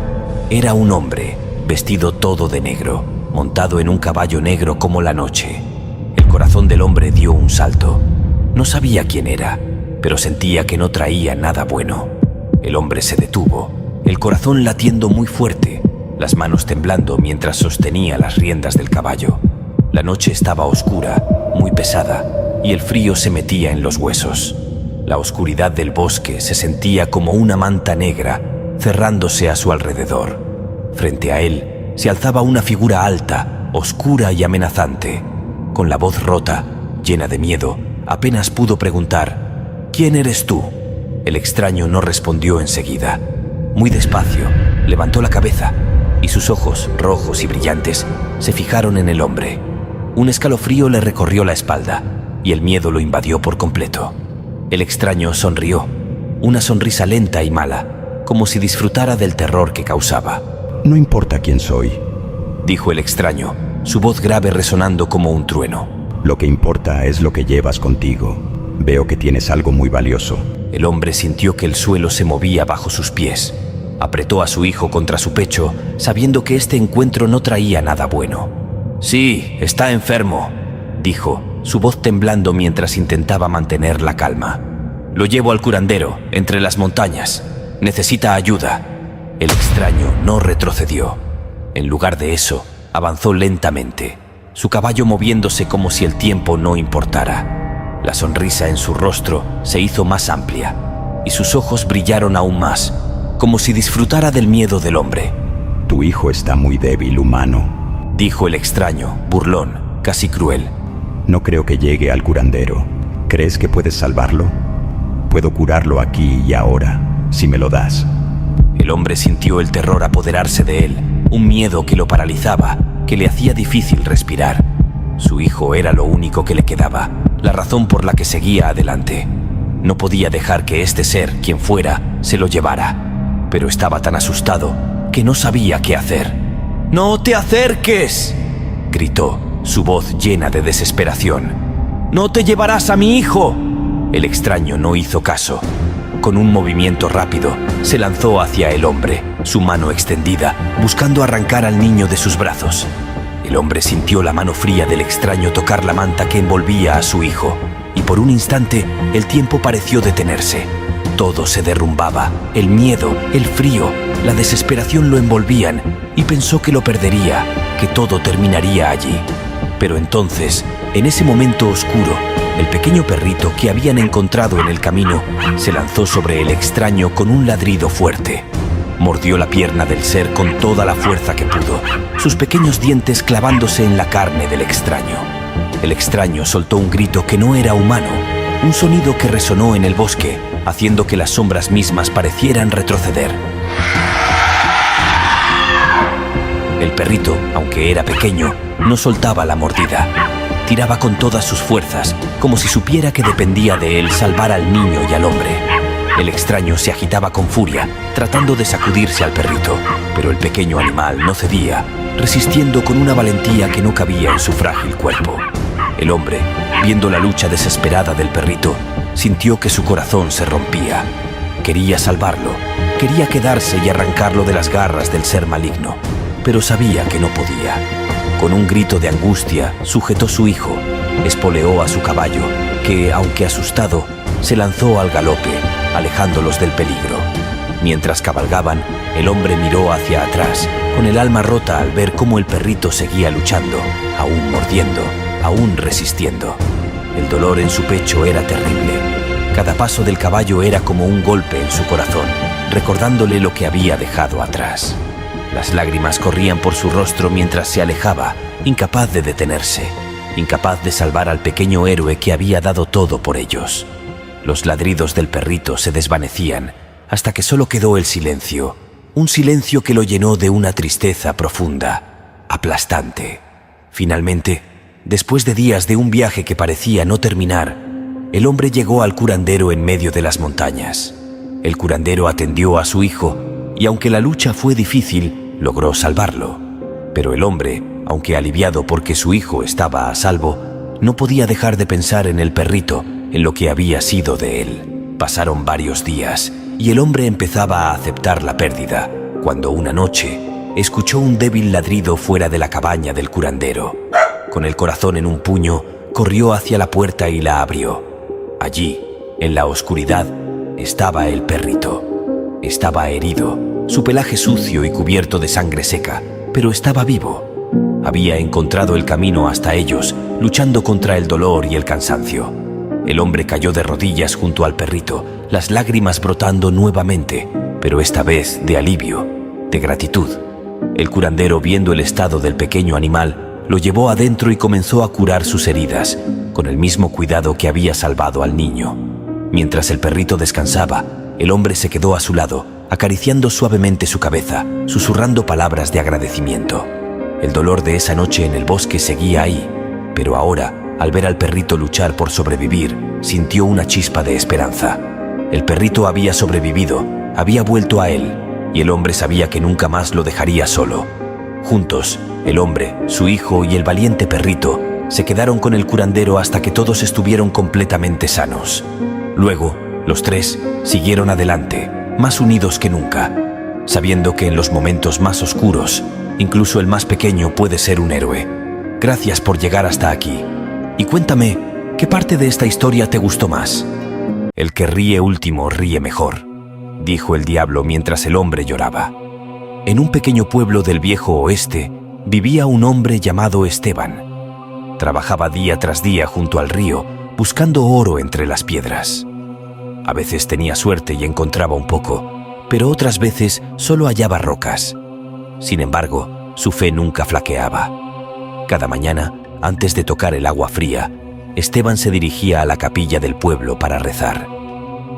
Era un hombre, vestido todo de negro, montado en un caballo negro como la noche. El corazón del hombre dio un salto. No sabía quién era, pero sentía que no traía nada bueno. El hombre se detuvo, el corazón latiendo muy fuerte, las manos temblando mientras sostenía las riendas del caballo. La noche estaba oscura muy pesada, y el frío se metía en los huesos. La oscuridad del bosque se sentía como una manta negra cerrándose a su alrededor. Frente a él se alzaba una figura alta, oscura y amenazante. Con la voz rota, llena de miedo, apenas pudo preguntar: ¿Quién eres tú? El extraño no respondió enseguida. Muy despacio, levantó la cabeza y sus ojos, rojos y brillantes, se fijaron en el hombre. Un escalofrío le recorrió la espalda y el miedo lo invadió por completo. El extraño sonrió, una sonrisa lenta y mala, como si disfrutara del terror que causaba. No importa quién soy, dijo el extraño, su voz grave resonando como un trueno. Lo que importa es lo que llevas contigo. Veo que tienes algo muy valioso. El hombre sintió que el suelo se movía bajo sus pies. Apretó a su hijo contra su pecho, sabiendo que este encuentro no traía nada bueno. «Sí, está enfermo», dijo, su voz temblando mientras intentaba mantener la calma. «Lo llevo al curandero, entre las montañas. Necesita ayuda». El extraño no retrocedió. En lugar de eso, avanzó lentamente, su caballo moviéndose como si el tiempo no importara. La sonrisa en su rostro se hizo más amplia y sus ojos brillaron aún más, como si disfrutara del miedo del hombre. Tu hijo está muy débil, humano, dijo el extraño, burlón, casi cruel. No creo que llegue al curandero. ¿Crees que puedes salvarlo? Puedo curarlo aquí y ahora, si me lo das. El hombre sintió el terror apoderarse de él, un miedo que lo paralizaba, que le hacía difícil respirar. Su hijo era lo único que le quedaba, la razón por la que seguía adelante. No podía dejar que este ser, quien fuera, se lo llevara, pero estaba tan asustado que no sabía qué hacer. «¡No te acerques!», gritó, su voz llena de desesperación. «¡No te llevarás a mi hijo!». El extraño no hizo caso. Con un movimiento rápido, se lanzó hacia el hombre, su mano extendida, buscando arrancar al niño de sus brazos. El hombre sintió la mano fría del extraño tocar la manta que envolvía a su hijo, y por un instante el tiempo pareció detenerse. Todo se derrumbaba, el miedo, el frío, la desesperación lo envolvían, y pensó que lo perdería, que todo terminaría allí. Pero entonces, en ese momento oscuro, el pequeño perrito que habían encontrado en el camino se lanzó sobre el extraño con un ladrido fuerte. Mordió la pierna del ser con toda la fuerza que pudo, sus pequeños dientes clavándose en la carne del extraño. El extraño soltó un grito que no era humano, un sonido que resonó en el bosque, haciendo que las sombras mismas parecieran retroceder. El perrito, aunque era pequeño, no soltaba la mordida. Tiraba con todas sus fuerzas, como si supiera que dependía de él salvar al niño y al hombre. El extraño se agitaba con furia, tratando de sacudirse al perrito, pero el pequeño animal no cedía, resistiendo con una valentía que no cabía en su frágil cuerpo. El hombre, viendo la lucha desesperada del perrito, sintió que su corazón se rompía. Quería salvarlo, quería quedarse y arrancarlo de las garras del ser maligno, pero sabía que no podía. Con un grito de angustia, sujetó su hijo, espoleó a su caballo, que, aunque asustado, se lanzó al galope, alejándolos del peligro. Mientras cabalgaban, el hombre miró hacia atrás, con el alma rota al ver cómo el perrito seguía luchando, aún mordiendo, aún resistiendo. El dolor en su pecho era terrible. Cada paso del caballo era como un golpe en su corazón, recordándole lo que había dejado atrás. Las lágrimas corrían por su rostro mientras se alejaba, incapaz de detenerse, incapaz de salvar al pequeño héroe que había dado todo por ellos. Los ladridos del perrito se desvanecían hasta que solo quedó el silencio, un silencio que lo llenó de una tristeza profunda, aplastante. Finalmente, después de días de un viaje que parecía no terminar, el hombre llegó al curandero en medio de las montañas. El curandero atendió a su hijo y aunque la lucha fue difícil, logró salvarlo. Pero el hombre, aunque aliviado porque su hijo estaba a salvo, no podía dejar de pensar en el perrito, en lo que había sido de él. Pasaron varios días y el hombre empezaba a aceptar la pérdida, cuando una noche escuchó un débil ladrido fuera de la cabaña del curandero. Con el corazón en un puño, corrió hacia la puerta y la abrió. Allí, en la oscuridad, estaba el perrito. Estaba herido, su pelaje sucio y cubierto de sangre seca, pero estaba vivo. Había encontrado el camino hasta ellos luchando contra el dolor y el cansancio. El hombre cayó de rodillas junto al perrito, las lágrimas brotando nuevamente, pero esta vez de alivio, de gratitud. El curandero, viendo el estado del pequeño animal, lo llevó adentro y comenzó a curar sus heridas, con el mismo cuidado que había salvado al niño. Mientras el perrito descansaba, el hombre se quedó a su lado, acariciando suavemente su cabeza, susurrando palabras de agradecimiento. El dolor de esa noche en el bosque seguía ahí, pero ahora, al ver al perrito luchar por sobrevivir, sintió una chispa de esperanza. El perrito había sobrevivido, había vuelto a él, y el hombre sabía que nunca más lo dejaría solo. Juntos, el hombre, su hijo y el valiente perrito se quedaron con el curandero hasta que todos estuvieron completamente sanos. Luego, los tres siguieron adelante, más unidos que nunca, sabiendo que en los momentos más oscuros, incluso el más pequeño puede ser un héroe. Gracias por llegar hasta aquí. Y cuéntame, ¿qué parte de esta historia te gustó más? El que ríe último ríe mejor, dijo el diablo mientras el hombre lloraba. En un pequeño pueblo del viejo oeste vivía un hombre llamado Esteban. Trabajaba día tras día junto al río, buscando oro entre las piedras. A veces tenía suerte y encontraba un poco, pero otras veces solo hallaba rocas. Sin embargo, su fe nunca flaqueaba. Cada mañana, antes de tocar el agua fría, Esteban se dirigía a la capilla del pueblo para rezar.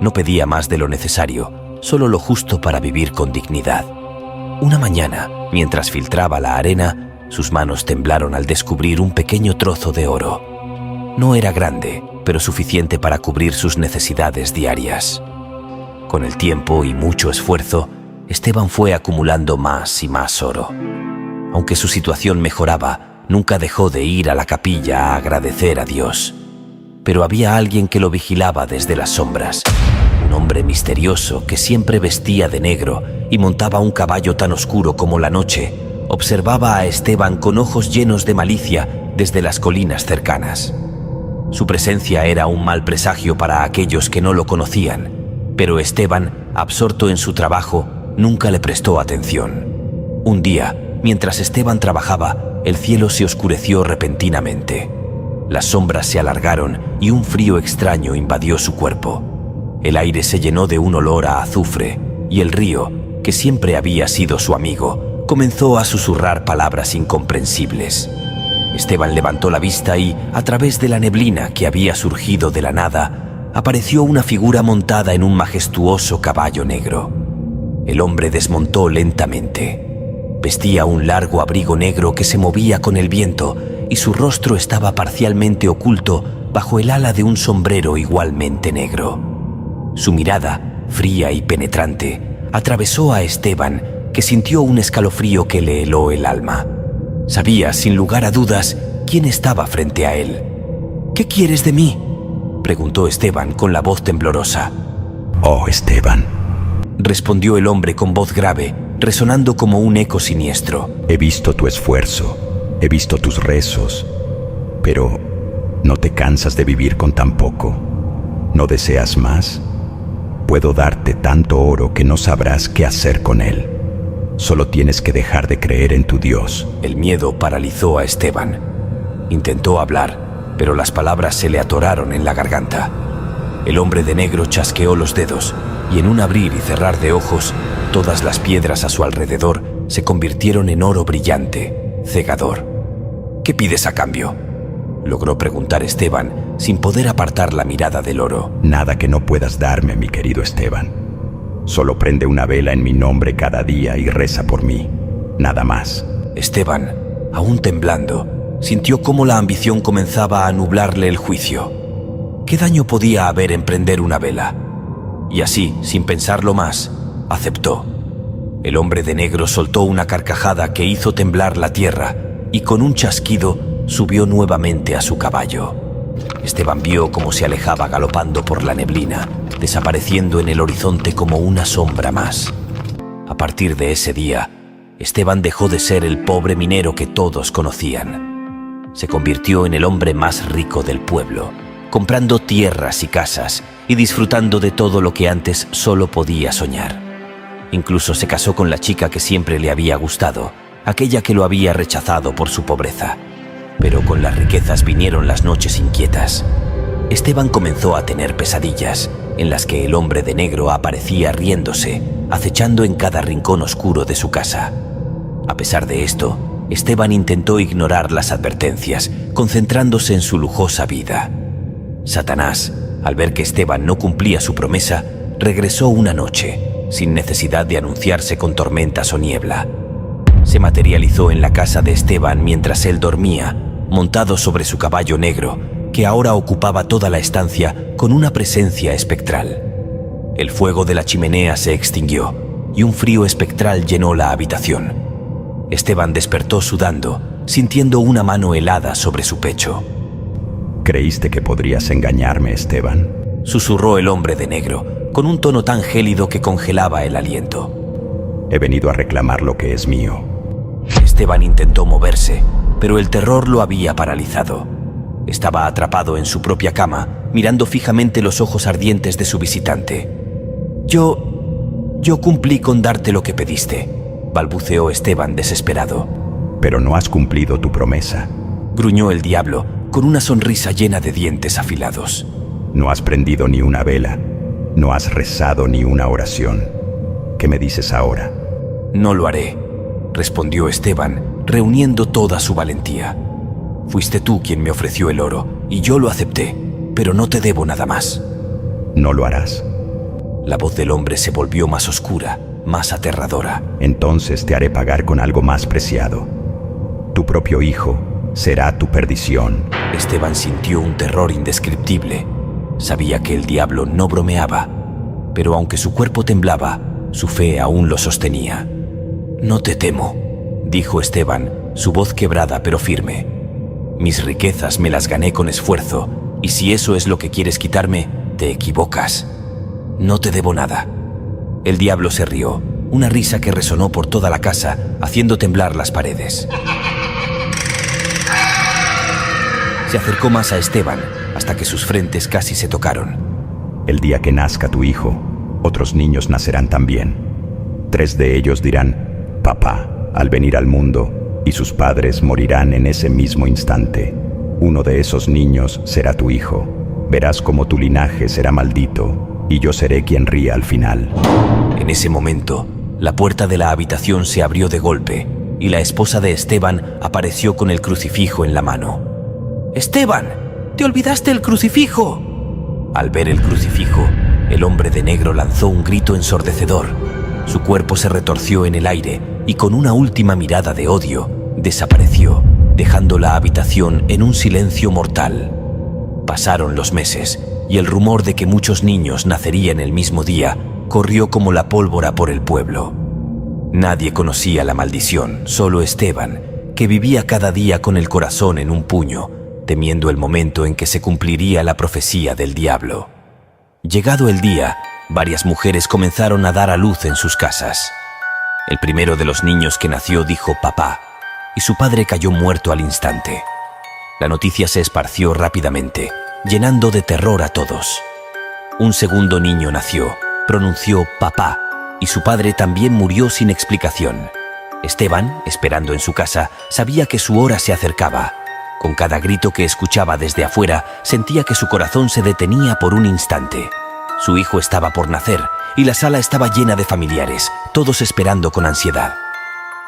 No pedía más de lo necesario, solo lo justo para vivir con dignidad. Una mañana, mientras filtraba la arena, sus manos temblaron al descubrir un pequeño trozo de oro. No era grande, pero suficiente para cubrir sus necesidades diarias. Con el tiempo y mucho esfuerzo, Esteban fue acumulando más y más oro. Aunque su situación mejoraba, nunca dejó de ir a la capilla a agradecer a Dios. Pero había alguien que lo vigilaba desde las sombras. Un hombre misterioso que siempre vestía de negro y montaba un caballo tan oscuro como la noche, observaba a Esteban con ojos llenos de malicia desde las colinas cercanas. Su presencia era un mal presagio para aquellos que no lo conocían, pero Esteban, absorto en su trabajo, nunca le prestó atención. Un día, mientras Esteban trabajaba, el cielo se oscureció repentinamente. Las sombras se alargaron y un frío extraño invadió su cuerpo. El aire se llenó de un olor a azufre y el río, que siempre había sido su amigo, comenzó a susurrar palabras incomprensibles. Esteban levantó la vista y, a través de la neblina que había surgido de la nada, apareció una figura montada en un majestuoso caballo negro. El hombre desmontó lentamente. Vestía un largo abrigo negro que se movía con el viento y su rostro estaba parcialmente oculto bajo el ala de un sombrero igualmente negro. Su mirada, fría y penetrante, atravesó a Esteban, que sintió un escalofrío que le heló el alma. Sabía, sin lugar a dudas, quién estaba frente a él. «¿Qué quieres de mí?», preguntó Esteban con la voz temblorosa. «Oh, Esteban», respondió el hombre con voz grave, resonando como un eco siniestro. «He visto tu esfuerzo, he visto tus rezos, pero ¿no te cansas de vivir con tan poco? ¿No deseas más? Puedo darte tanto oro que no sabrás qué hacer con él. Solo tienes que dejar de creer en tu Dios». El miedo paralizó a Esteban. Intentó hablar, pero las palabras se le atoraron en la garganta. El hombre de negro chasqueó los dedos y en un abrir y cerrar de ojos, todas las piedras a su alrededor se convirtieron en oro brillante, cegador. «¿Qué pides a cambio?», logró preguntar Esteban, sin poder apartar la mirada del oro. «Nada que no puedas darme, mi querido Esteban. Solo prende una vela en mi nombre cada día y reza por mí. Nada más». Esteban, aún temblando, sintió cómo la ambición comenzaba a nublarle el juicio. ¿Qué daño podía haber en prender una vela? Y así, sin pensarlo más, aceptó. El hombre de negro soltó una carcajada que hizo temblar la tierra y con un chasquido subió nuevamente a su caballo. Esteban vio cómo se alejaba galopando por la neblina, desapareciendo en el horizonte como una sombra más. A partir de ese día, Esteban dejó de ser el pobre minero que todos conocían. Se convirtió en el hombre más rico del pueblo, comprando tierras y casas y disfrutando de todo lo que antes solo podía soñar. Incluso se casó con la chica que siempre le había gustado, aquella que lo había rechazado por su pobreza. Pero con las riquezas vinieron las noches inquietas. Esteban comenzó a tener pesadillas, en las que el hombre de negro aparecía riéndose, acechando en cada rincón oscuro de su casa. A pesar de esto, Esteban intentó ignorar las advertencias, concentrándose en su lujosa vida. Satanás, al ver que Esteban no cumplía su promesa, regresó una noche, sin necesidad de anunciarse con tormentas o niebla. Se materializó en la casa de Esteban mientras él dormía, montado sobre su caballo negro, que ahora ocupaba toda la estancia con una presencia espectral. El fuego de la chimenea se extinguió y un frío espectral llenó la habitación. Esteban despertó sudando, sintiendo una mano helada sobre su pecho. ¿Creíste que podrías engañarme, Esteban?, susurró el hombre de negro, con un tono tan gélido que congelaba el aliento. He venido a reclamar lo que es mío. Esteban intentó moverse, pero el terror lo había paralizado. Estaba atrapado en su propia cama, mirando fijamente los ojos ardientes de su visitante. Yo cumplí con darte lo que pediste, balbuceó Esteban desesperado. Pero no has cumplido tu promesa. Gruñó el diablo, con una sonrisa llena de dientes afilados. No has prendido ni una vela, no has rezado ni una oración. ¿Qué me dices ahora? No lo haré, respondió Esteban, reuniendo toda su valentía. Fuiste tú quien me ofreció el oro, y yo lo acepté, pero no te debo nada más. ¿No lo harás? La voz del hombre se volvió más oscura, más aterradora. Entonces te haré pagar con algo más preciado. Tu propio hijo será tu perdición. Esteban sintió un terror indescriptible. Sabía que el diablo no bromeaba, pero aunque su cuerpo temblaba, su fe aún lo sostenía. No te temo, dijo Esteban, su voz quebrada pero firme. Mis riquezas me las gané con esfuerzo, y si eso es lo que quieres quitarme, te equivocas. No te debo nada. El diablo se rió, una risa que resonó por toda la casa, haciendo temblar las paredes. Se acercó más a Esteban, hasta que sus frentes casi se tocaron. El día que nazca tu hijo, otros niños nacerán también. 3 de ellos dirán, papá, al venir al mundo, y sus padres morirán en ese mismo instante. Uno de esos niños será tu hijo. Verás cómo tu linaje será maldito, y yo seré quien ría al final. En ese momento, la puerta de la habitación se abrió de golpe, y la esposa de Esteban apareció con el crucifijo en la mano. ¡Esteban! ¡Te olvidaste el crucifijo! Al ver el crucifijo, el hombre de negro lanzó un grito ensordecedor. Su cuerpo se retorció en el aire y con una última mirada de odio, desapareció, dejando la habitación en un silencio mortal. Pasaron los meses y el rumor de que muchos niños nacerían el mismo día corrió como la pólvora por el pueblo. Nadie conocía la maldición, solo Esteban, que vivía cada día con el corazón en un puño, temiendo el momento en que se cumpliría la profecía del diablo. Llegado el día, varias mujeres comenzaron a dar a luz en sus casas. El primero de los niños que nació dijo papá, y su padre cayó muerto al instante. La noticia se esparció rápidamente, llenando de terror a todos. Un segundo niño nació, pronunció papá, y su padre también murió sin explicación. Esteban, esperando en su casa, sabía que su hora se acercaba. Con cada grito que escuchaba desde afuera, sentía que su corazón se detenía por un instante. Su hijo estaba por nacer, y la sala estaba llena de familiares, todos esperando con ansiedad.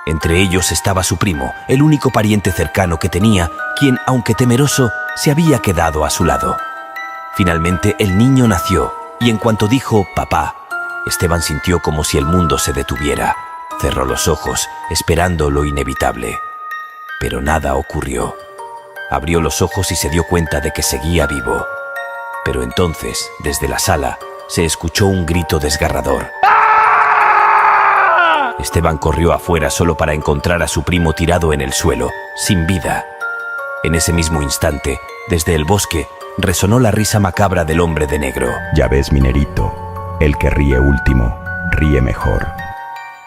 Entre ellos estaba su primo, el único pariente cercano que tenía, quien, aunque temeroso, se había quedado a su lado. Finalmente el niño nació, y en cuanto dijo papá, Esteban sintió como si el mundo se detuviera. Cerró los ojos, esperando lo inevitable. Pero nada ocurrió. Abrió los ojos y se dio cuenta de que seguía vivo. Pero entonces, desde la sala, se escuchó un grito desgarrador. Esteban corrió afuera solo para encontrar a su primo tirado en el suelo, sin vida. En ese mismo instante, desde el bosque, resonó la risa macabra del hombre de negro. Ya ves, minerito, el que ríe último, ríe mejor.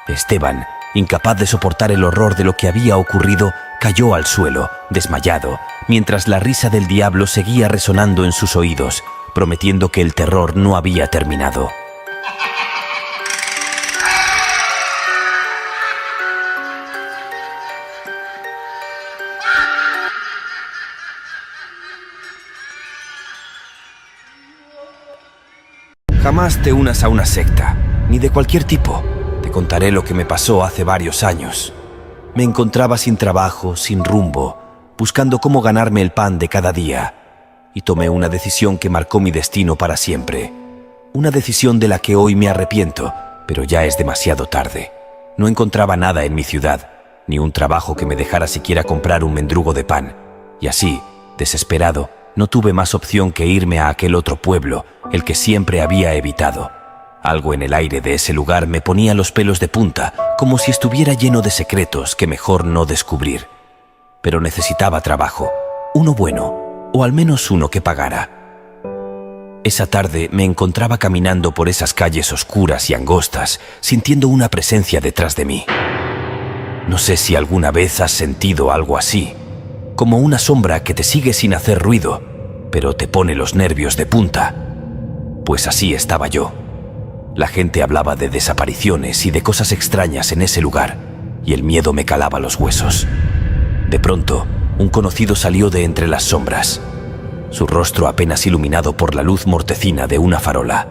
Esteban, incapaz de soportar el horror de lo que había ocurrido, cayó al suelo, desmayado, mientras la risa del diablo seguía resonando en sus oídos, prometiendo que el terror no había terminado. Jamás te unas a una secta, ni de cualquier tipo. Te contaré lo que me pasó hace varios años. Me encontraba sin trabajo, sin rumbo, buscando cómo ganarme el pan de cada día. Y tomé una decisión que marcó mi destino para siempre. Una decisión de la que hoy me arrepiento, pero ya es demasiado tarde. No encontraba nada en mi ciudad, ni un trabajo que me dejara siquiera comprar un mendrugo de pan. Y así, desesperado, no tuve más opción que irme a aquel otro pueblo, el que siempre había evitado. Algo en el aire de ese lugar me ponía los pelos de punta, como si estuviera lleno de secretos que mejor no descubrir. Pero necesitaba trabajo, uno bueno, o al menos uno que pagara. Esa tarde me encontraba caminando por esas calles oscuras y angostas, sintiendo una presencia detrás de mí. No sé si alguna vez has sentido algo así, como una sombra que te sigue sin hacer ruido, pero te pone los nervios de punta. Pues así estaba yo. La gente hablaba de desapariciones y de cosas extrañas en ese lugar, y el miedo me calaba los huesos. De pronto, un conocido salió de entre las sombras, su rostro apenas iluminado por la luz mortecina de una farola.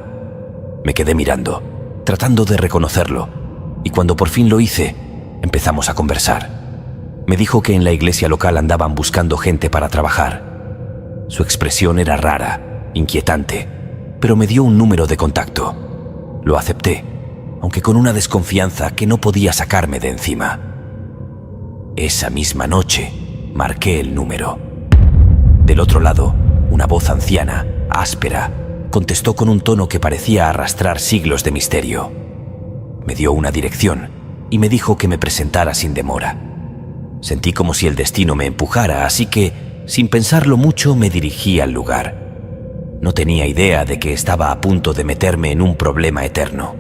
Me quedé mirando, tratando de reconocerlo, y cuando por fin lo hice, empezamos a conversar. Me dijo que en la iglesia local andaban buscando gente para trabajar. Su expresión era rara, inquietante, pero me dio un número de contacto. Lo acepté, aunque con una desconfianza que no podía sacarme de encima. Esa misma noche, marqué el número. Del otro lado, una voz anciana, áspera, contestó con un tono que parecía arrastrar siglos de misterio. Me dio una dirección y me dijo que me presentara sin demora. Sentí como si el destino me empujara, así que, sin pensarlo mucho, me dirigí al lugar. No tenía idea de que estaba a punto de meterme en un problema eterno.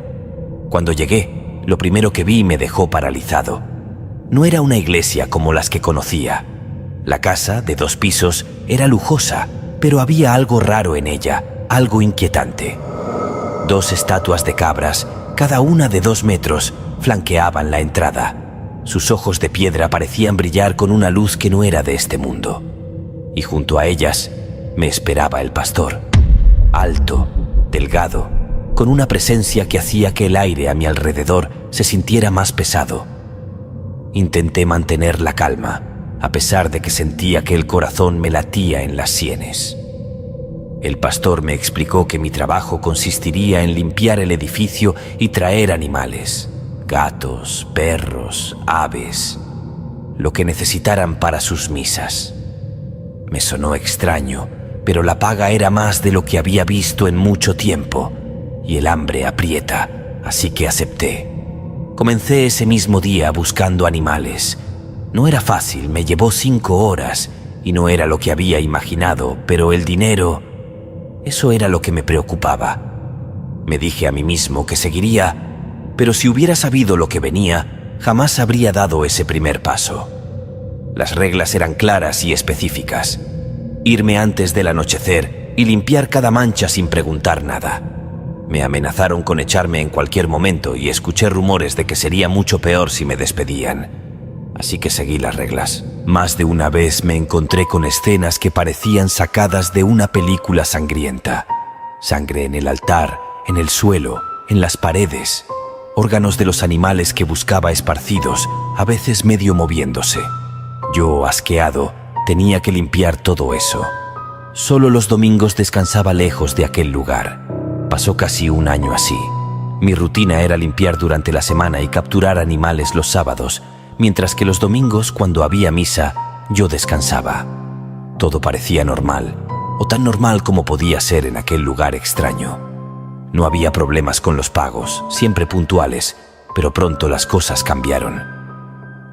Cuando llegué, lo primero que vi me dejó paralizado. No era una iglesia como las que conocía. La casa, de 2 pisos, era lujosa, pero había algo raro en ella, algo inquietante. 2 estatuas de cabras, cada una de 2 metros, flanqueaban la entrada. Sus ojos de piedra parecían brillar con una luz que no era de este mundo. Y junto a ellas me esperaba el pastor, alto, delgado, con una presencia que hacía que el aire a mi alrededor se sintiera más pesado. Intenté mantener la calma, a pesar de que sentía que el corazón me latía en las sienes. El pastor me explicó que mi trabajo consistiría en limpiar el edificio y traer animales, gatos, perros, aves, lo que necesitaran para sus misas. Me sonó extraño, pero la paga era más de lo que había visto en mucho tiempo, y el hambre aprieta, así que acepté. Comencé ese mismo día buscando animales. No era fácil, me llevó 5 horas y no era lo que había imaginado, pero el dinero, eso era lo que me preocupaba. Me dije a mí mismo que seguiría, pero si hubiera sabido lo que venía, jamás habría dado ese primer paso. Las reglas eran claras y específicas. Irme antes del anochecer y limpiar cada mancha sin preguntar nada. Me amenazaron con echarme en cualquier momento y escuché rumores de que sería mucho peor si me despedían. Así que seguí las reglas. Más de una vez me encontré con escenas que parecían sacadas de una película sangrienta. Sangre en el altar, en el suelo, en las paredes. Órganos de los animales que buscaba esparcidos, a veces medio moviéndose. Yo, asqueado, tenía que limpiar todo eso. Solo los domingos descansaba lejos de aquel lugar. Pasó casi un año así. Mi rutina era limpiar durante la semana y capturar animales los sábados, mientras que los domingos, cuando había misa, yo descansaba. Todo parecía normal, o tan normal como podía ser en aquel lugar extraño. No había problemas con los pagos, siempre puntuales, pero pronto las cosas cambiaron.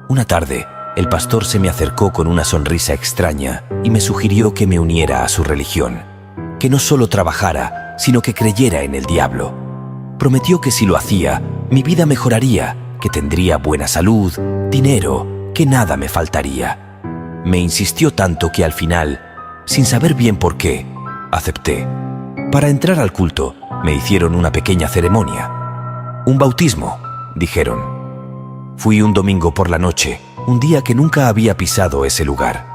Una tarde, el pastor se me acercó con una sonrisa extraña y me sugirió que me uniera a su religión, que no solo trabajara, sino que creyera en el diablo. Prometió que si lo hacía, mi vida mejoraría, que tendría buena salud, dinero, que nada me faltaría. Me insistió tanto que al final, sin saber bien por qué, acepté. Para entrar al culto, me hicieron una pequeña ceremonia. Un bautismo, dijeron. Fui un domingo por la noche, un día que nunca había pisado ese lugar.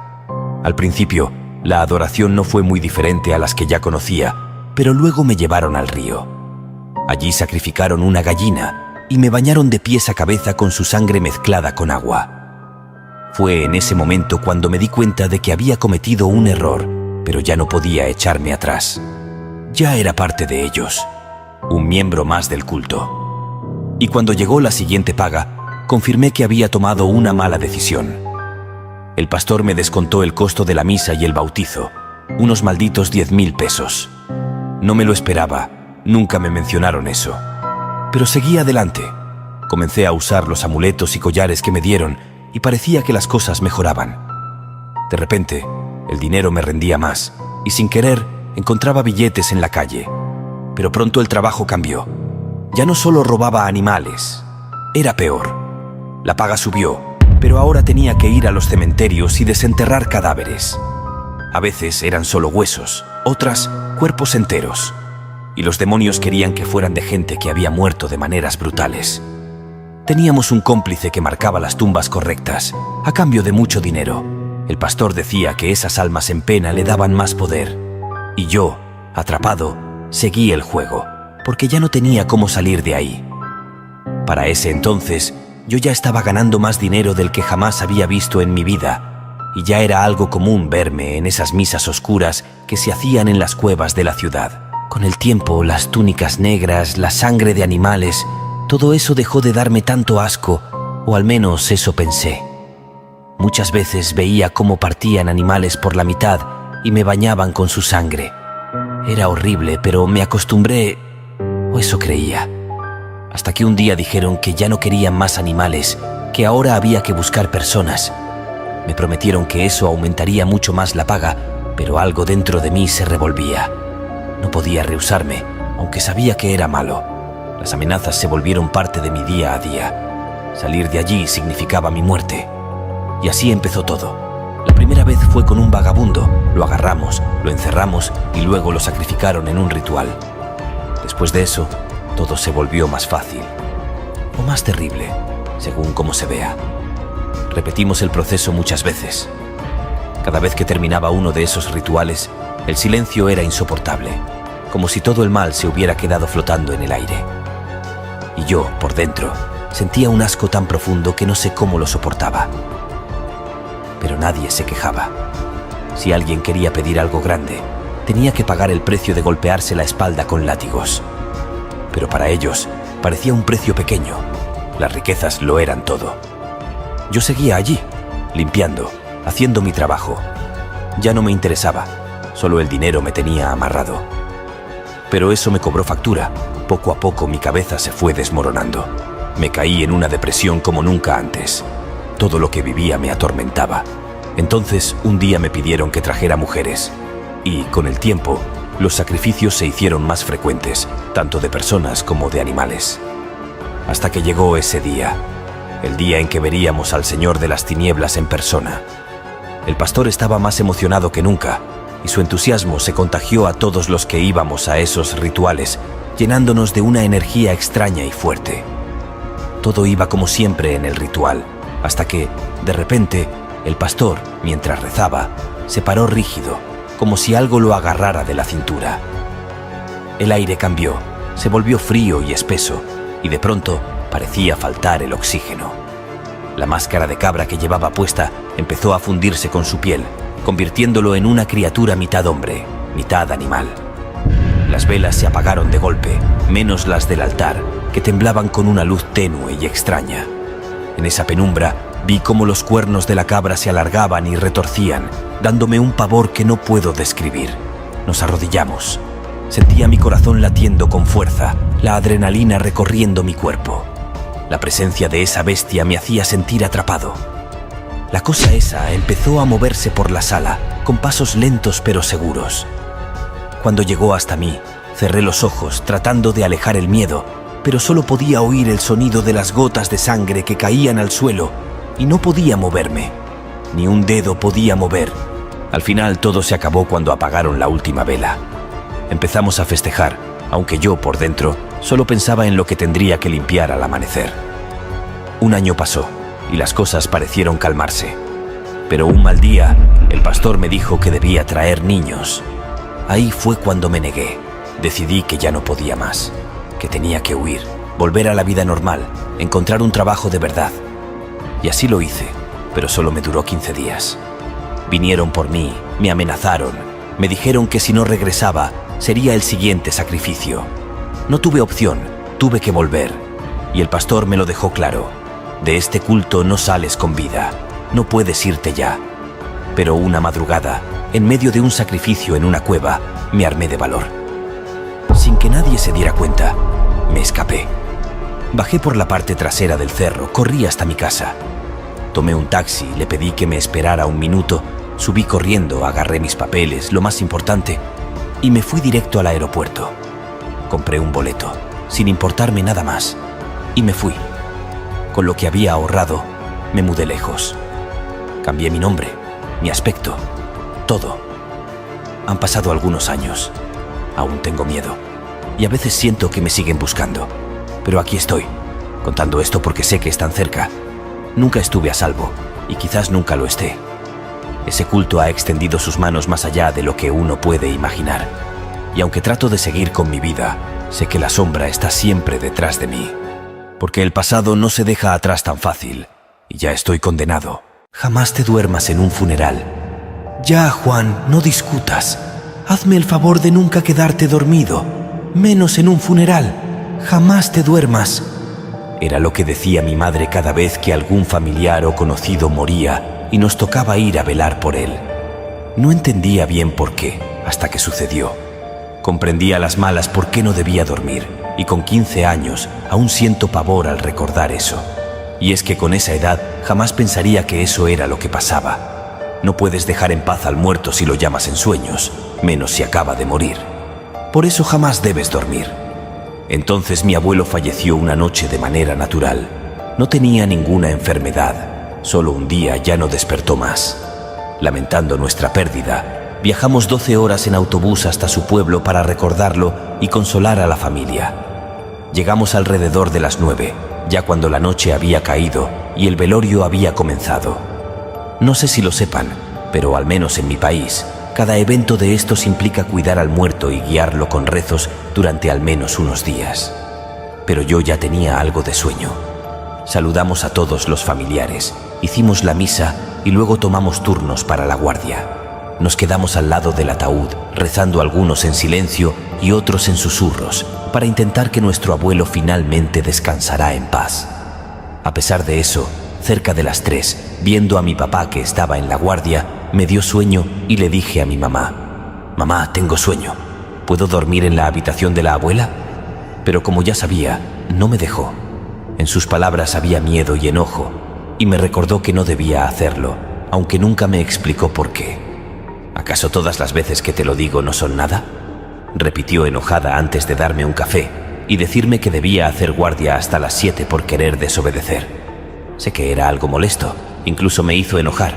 Al principio, la adoración no fue muy diferente a las que ya conocía, pero luego me llevaron al río. Allí sacrificaron una gallina y me bañaron de pies a cabeza con su sangre mezclada con agua. Fue en ese momento cuando me di cuenta de que había cometido un error, pero ya no podía echarme atrás. Ya era parte de ellos, un miembro más del culto. Y cuando llegó la siguiente paga, confirmé que había tomado una mala decisión. El pastor me descontó el costo de la misa y el bautizo, unos malditos 10.000 pesos. No me lo esperaba, nunca me mencionaron eso. Pero seguí adelante. Comencé a usar los amuletos y collares que me dieron y parecía que las cosas mejoraban. De repente, el dinero me rendía más y sin querer encontraba billetes en la calle. Pero pronto el trabajo cambió. Ya no solo robaba animales, era peor. La paga subió, pero ahora tenía que ir a los cementerios y desenterrar cadáveres. A veces eran solo huesos, otras cuerpos enteros. Y los demonios querían que fueran de gente que había muerto de maneras brutales. Teníamos un cómplice que marcaba las tumbas correctas, a cambio de mucho dinero. El pastor decía que esas almas en pena le daban más poder. Y yo, atrapado, seguí el juego, porque ya no tenía cómo salir de ahí. Para ese entonces, yo ya estaba ganando más dinero del que jamás había visto en mi vida, y ya era algo común verme en esas misas oscuras que se hacían en las cuevas de la ciudad. Con el tiempo, las túnicas negras, la sangre de animales, todo eso dejó de darme tanto asco, o al menos eso pensé. Muchas veces veía cómo partían animales por la mitad y me bañaban con su sangre. Era horrible, pero me acostumbré, o eso creía. Hasta que un día dijeron que ya no querían más animales, que ahora había que buscar personas. Me prometieron que eso aumentaría mucho más la paga, pero algo dentro de mí se revolvía. No podía rehusarme, aunque sabía que era malo. Las amenazas se volvieron parte de mi día a día. Salir de allí significaba mi muerte. Y así empezó todo. La primera vez fue con un vagabundo. Lo agarramos, lo encerramos y luego lo sacrificaron en un ritual. Después de eso, todo se volvió más fácil. O más terrible, según cómo se vea. Repetimos el proceso muchas veces. Cada vez que terminaba uno de esos rituales, el silencio era insoportable, como si todo el mal se hubiera quedado flotando en el aire. Y yo, por dentro, sentía un asco tan profundo que no sé cómo lo soportaba. Pero nadie se quejaba. Si alguien quería pedir algo grande, tenía que pagar el precio de golpearse la espalda con látigos. Pero para ellos, parecía un precio pequeño. Las riquezas lo eran todo. Yo seguía allí, limpiando, haciendo mi trabajo. Ya no me interesaba, solo el dinero me tenía amarrado. Pero eso me cobró factura. Poco a poco mi cabeza se fue desmoronando. Me caí en una depresión como nunca antes. Todo lo que vivía me atormentaba. Entonces, un día me pidieron que trajera mujeres. Y, con el tiempo, los sacrificios se hicieron más frecuentes, tanto de personas como de animales. Hasta que llegó ese día. El día en que veríamos al Señor de las Tinieblas en persona. El pastor estaba más emocionado que nunca, y su entusiasmo se contagió a todos los que íbamos a esos rituales, llenándonos de una energía extraña y fuerte. Todo iba como siempre en el ritual, hasta que, de repente, el pastor, mientras rezaba, se paró rígido, como si algo lo agarrara de la cintura. El aire cambió, se volvió frío y espeso, y de pronto parecía faltar el oxígeno. La máscara de cabra que llevaba puesta empezó a fundirse con su piel, convirtiéndolo en una criatura mitad hombre, mitad animal. Las velas se apagaron de golpe, menos las del altar, que temblaban con una luz tenue y extraña. En esa penumbra vi cómo los cuernos de la cabra se alargaban y retorcían, dándome un pavor que no puedo describir. Nos arrodillamos. Sentía mi corazón latiendo con fuerza, la adrenalina recorriendo mi cuerpo. La presencia de esa bestia me hacía sentir atrapado. La cosa esa empezó a moverse por la sala, con pasos lentos pero seguros. Cuando llegó hasta mí, cerré los ojos tratando de alejar el miedo, pero solo podía oír el sonido de las gotas de sangre que caían al suelo y no podía moverme. Ni un dedo podía mover. Al final todo se acabó cuando apagaron la última vela. Empezamos a festejar, aunque yo, por dentro, solo pensaba en lo que tendría que limpiar al amanecer. Un año pasó y las cosas parecieron calmarse. Pero un mal día, el pastor me dijo que debía traer niños. Ahí fue cuando me negué. Decidí que ya no podía más, que tenía que huir, volver a la vida normal, encontrar un trabajo de verdad. Y así lo hice, pero solo me duró 15 días. Vinieron por mí, me amenazaron, me dijeron que si no regresaba, sería el siguiente sacrificio. No tuve opción, tuve que volver. Y el pastor me lo dejó claro: de este culto no sales con vida, no puedes irte ya. Pero una madrugada, en medio de un sacrificio en una cueva, me armé de valor. Sin que nadie se diera cuenta, me escapé. Bajé por la parte trasera del cerro, corrí hasta mi casa. Tomé un taxi, le pedí que me esperara un minuto, subí corriendo, agarré mis papeles, lo más importante, y me fui directo al aeropuerto. Compré un boleto, sin importarme nada más, y me fui. Con lo que había ahorrado, me mudé lejos. Cambié mi nombre, mi aspecto, todo. Han pasado algunos años. Aún tengo miedo. Y a veces siento que me siguen buscando. Pero aquí estoy, contando esto porque sé que están cerca. Nunca estuve a salvo, y quizás nunca lo esté. Ese culto ha extendido sus manos más allá de lo que uno puede imaginar. Y aunque trato de seguir con mi vida, sé que la sombra está siempre detrás de mí. Porque el pasado no se deja atrás tan fácil, y ya estoy condenado. Jamás te duermas en un funeral. Ya, Juan, no discutas. Hazme el favor de nunca quedarte dormido, menos en un funeral. Jamás te duermas. Era lo que decía mi madre cada vez que algún familiar o conocido moría y nos tocaba ir a velar por él. No entendía bien por qué, hasta que sucedió. Comprendía a las malas por qué no debía dormir, y con 15 años aún siento pavor al recordar eso. Y es que con esa edad jamás pensaría que eso era lo que pasaba. No puedes dejar en paz al muerto si lo llamas en sueños, menos si acaba de morir. Por eso jamás debes dormir. Entonces mi abuelo falleció una noche de manera natural. No tenía ninguna enfermedad, solo un día ya no despertó más. Lamentando nuestra pérdida, viajamos 12 horas en autobús hasta su pueblo para recordarlo y consolar a la familia. Llegamos alrededor de las 9, ya cuando la noche había caído y el velorio había comenzado. No sé si lo sepan, pero al menos en mi país, cada evento de estos implica cuidar al muerto y guiarlo con rezos durante al menos unos días. Pero yo ya tenía algo de sueño. Saludamos a todos los familiares, hicimos la misa y luego tomamos turnos para la guardia. Nos quedamos al lado del ataúd, rezando algunos en silencio y otros en susurros, para intentar que nuestro abuelo finalmente descansara en paz. A pesar de eso, cerca de las 3, viendo a mi papá que estaba en la guardia, me dio sueño y le dije a mi mamá: «Mamá, tengo sueño. ¿Puedo dormir en la habitación de la abuela?». Pero como ya sabía, no me dejó. En sus palabras había miedo y enojo, y me recordó que no debía hacerlo, aunque nunca me explicó por qué. «¿Acaso todas las veces que te lo digo no son nada?», repitió enojada antes de darme un café y decirme que debía hacer guardia hasta las 7 por querer desobedecer. Sé que era algo molesto, incluso me hizo enojar,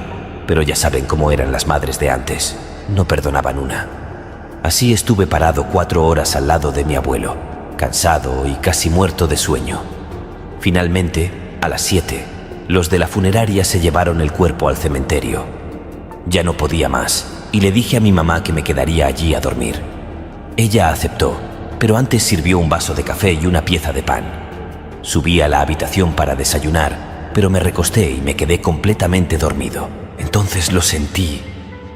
pero ya saben cómo eran las madres de antes, no perdonaban una. Así estuve parado 4 horas al lado de mi abuelo, cansado y casi muerto de sueño. Finalmente, a las 7, los de la funeraria se llevaron el cuerpo al cementerio. Ya no podía más, y le dije a mi mamá que me quedaría allí a dormir. Ella aceptó, pero antes sirvió un vaso de café y una pieza de pan. Subí a la habitación para desayunar, pero me recosté y me quedé completamente dormido. Entonces lo sentí.